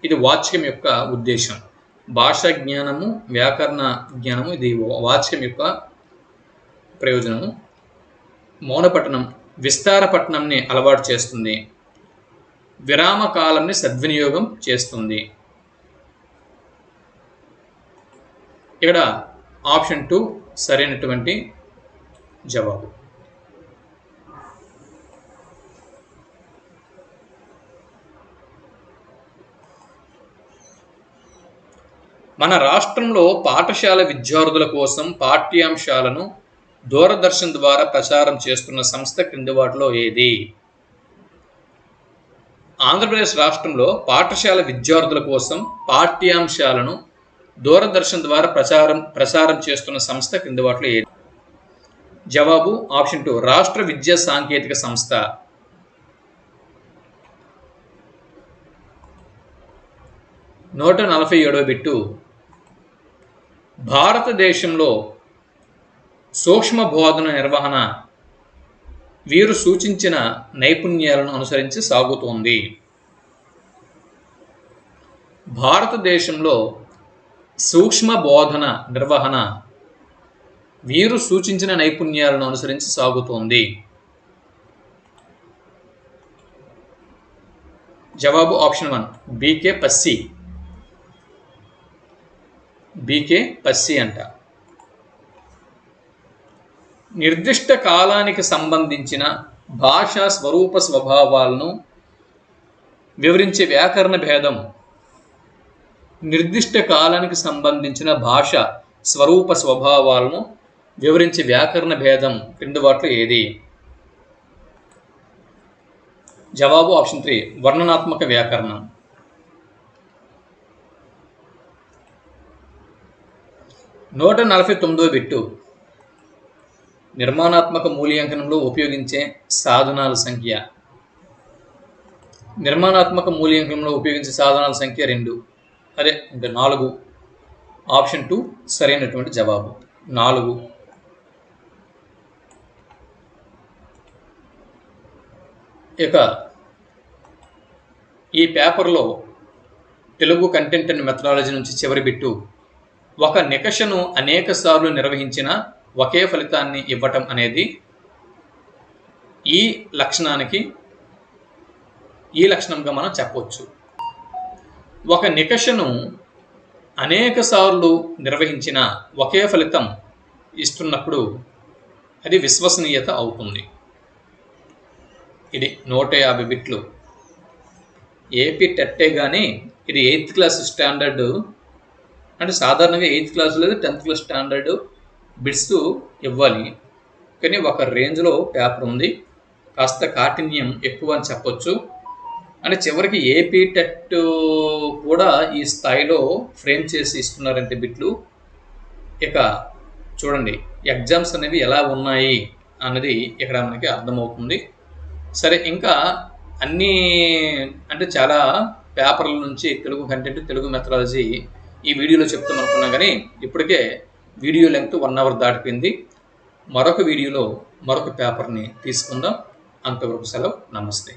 ఇది వాచకం యొక్క ఉద్దేశం. భాషా జ్ఞానము, వ్యాకరణ జ్ఞానము ఇది వాచకం యొక్క ప్రయోజనము. మౌన పఠనం విస్తార పఠనంని అలవాటు చేస్తుంది, విరామ కాలంని సద్వినియోగం చేస్తుంది. ఇక్కడ ఆప్షన్ 2 సరైనటువంటి జవాబు. మన రాష్ట్రంలో పాఠశాల విద్యార్థుల కోసం పాఠ్యాంశాలను దూరదర్శన్ ద్వారా ప్రచారం చేస్తున్న సంస్థ క్రింది వాటిలో ఏది? ఆంధ్రప్రదేశ్ రాష్ట్రంలో పాఠశాల విద్యార్థుల కోసం పాఠ్యాంశాలను దూరదర్శన్ ద్వారా ప్రచారం చేస్తున్న సంస్థ క్రింది వాటిలో ఏది? జవాబు ఆప్షన్ 2 రాష్ట్ర విద్యా సాంకేతిక సంస్థ. 147వ బిట్టు భారతదేశంలో సూక్ష్మ బోధన నిర్వహణ వీరు సూచించిన నైపుణ్యాలను అనుసరించి సాగుతోంది. భారతదేశంలో సూక్ష్మ బోధన నిర్వహణ వీరు సూచించిన నైపుణ్యాలను అనుసరించి సాగుతోంది. జవాబు ఆప్షన్ 1 బీకే పస్సి. బీకే పస్సి అంట. నిర్దిష్ట కాలానికి సంబంధించిన భాషా స్వరూప స్వభావాలను వివరించే వ్యాకరణ భేదం. నిర్దిష్ట కాలానికి సంబంధించిన భాష స్వరూప స్వభావాలను వివరించే వ్యాకరణ భేదం క్రింది వాటిలో ఏది? జవాబు ఆప్షన్ 3 వర్ణనాత్మక వ్యాకరణం. 149వ బిట్టు నిర్మాణాత్మక మూల్యాంకనంలో ఉపయోగించే సాధనాల సంఖ్య. నిర్మాణాత్మక మూల్యాంకనంలో ఉపయోగించే సాధనాల సంఖ్య 2 అంటే 4. ఆప్షన్ 2 సరైనటువంటి జవాబు 4. ఇక ఈ పేపర్లో తెలుగు కంటెంట్ అండ్ మెథడాలజీ నుంచి చివరి బిట్టు ఒక నికషను అనేక సార్లు నిర్వహించిన ఒకే ఫలితాన్ని ఇవ్వటం అనేది ఈ లక్షణంగా మనం చెప్పవచ్చు. ఒక నికషను అనేక సార్లు నిర్వహించిన ఒకే ఫలితం ఇస్తున్నప్పుడు అది విశ్వసనీయత అవుతుంది. ఇది 150 బిట్లు. ఏపీ టెట్టే కానీ ఇది 8th క్లాస్ స్టాండర్డ్ అంటే సాధారణంగా 8th క్లాస్ లేదా 10th క్లాస్ స్టాండర్డ్ బిట్స్ ఇవ్వాలి. కానీ ఒక రేంజ్లో పేపర్ ఉంది, కాస్త కాఠిన్యం ఎక్కువ అని చెప్పొచ్చు. అంటే చివరికి ఏపీ టెట్ కూడా ఈ స్థాయిలో ఫ్రేమ్ చేసి ఇస్తున్నారంటే బిట్లు. ఇక చూడండి ఎగ్జామ్స్ అనేవి ఎలా ఉన్నాయి అన్నది ఇక్కడ మనకి అర్థమవుతుంది. సరే, ఇంకా అన్నీ అంటే చాలా పేపర్ల నుంచి తెలుగు కంటెంట్ తెలుగు మెథడాలజీ ఈ వీడియోలో చెప్తాం అనుకున్నా కానీ ఇప్పటికే వీడియో లెంగ్త్ 1 అవర్ దాటిపోయింది. మరొక వీడియోలో మరొక పేపర్ని తీసుకుందాం. అంతవరకు సెలవు. నమస్తే.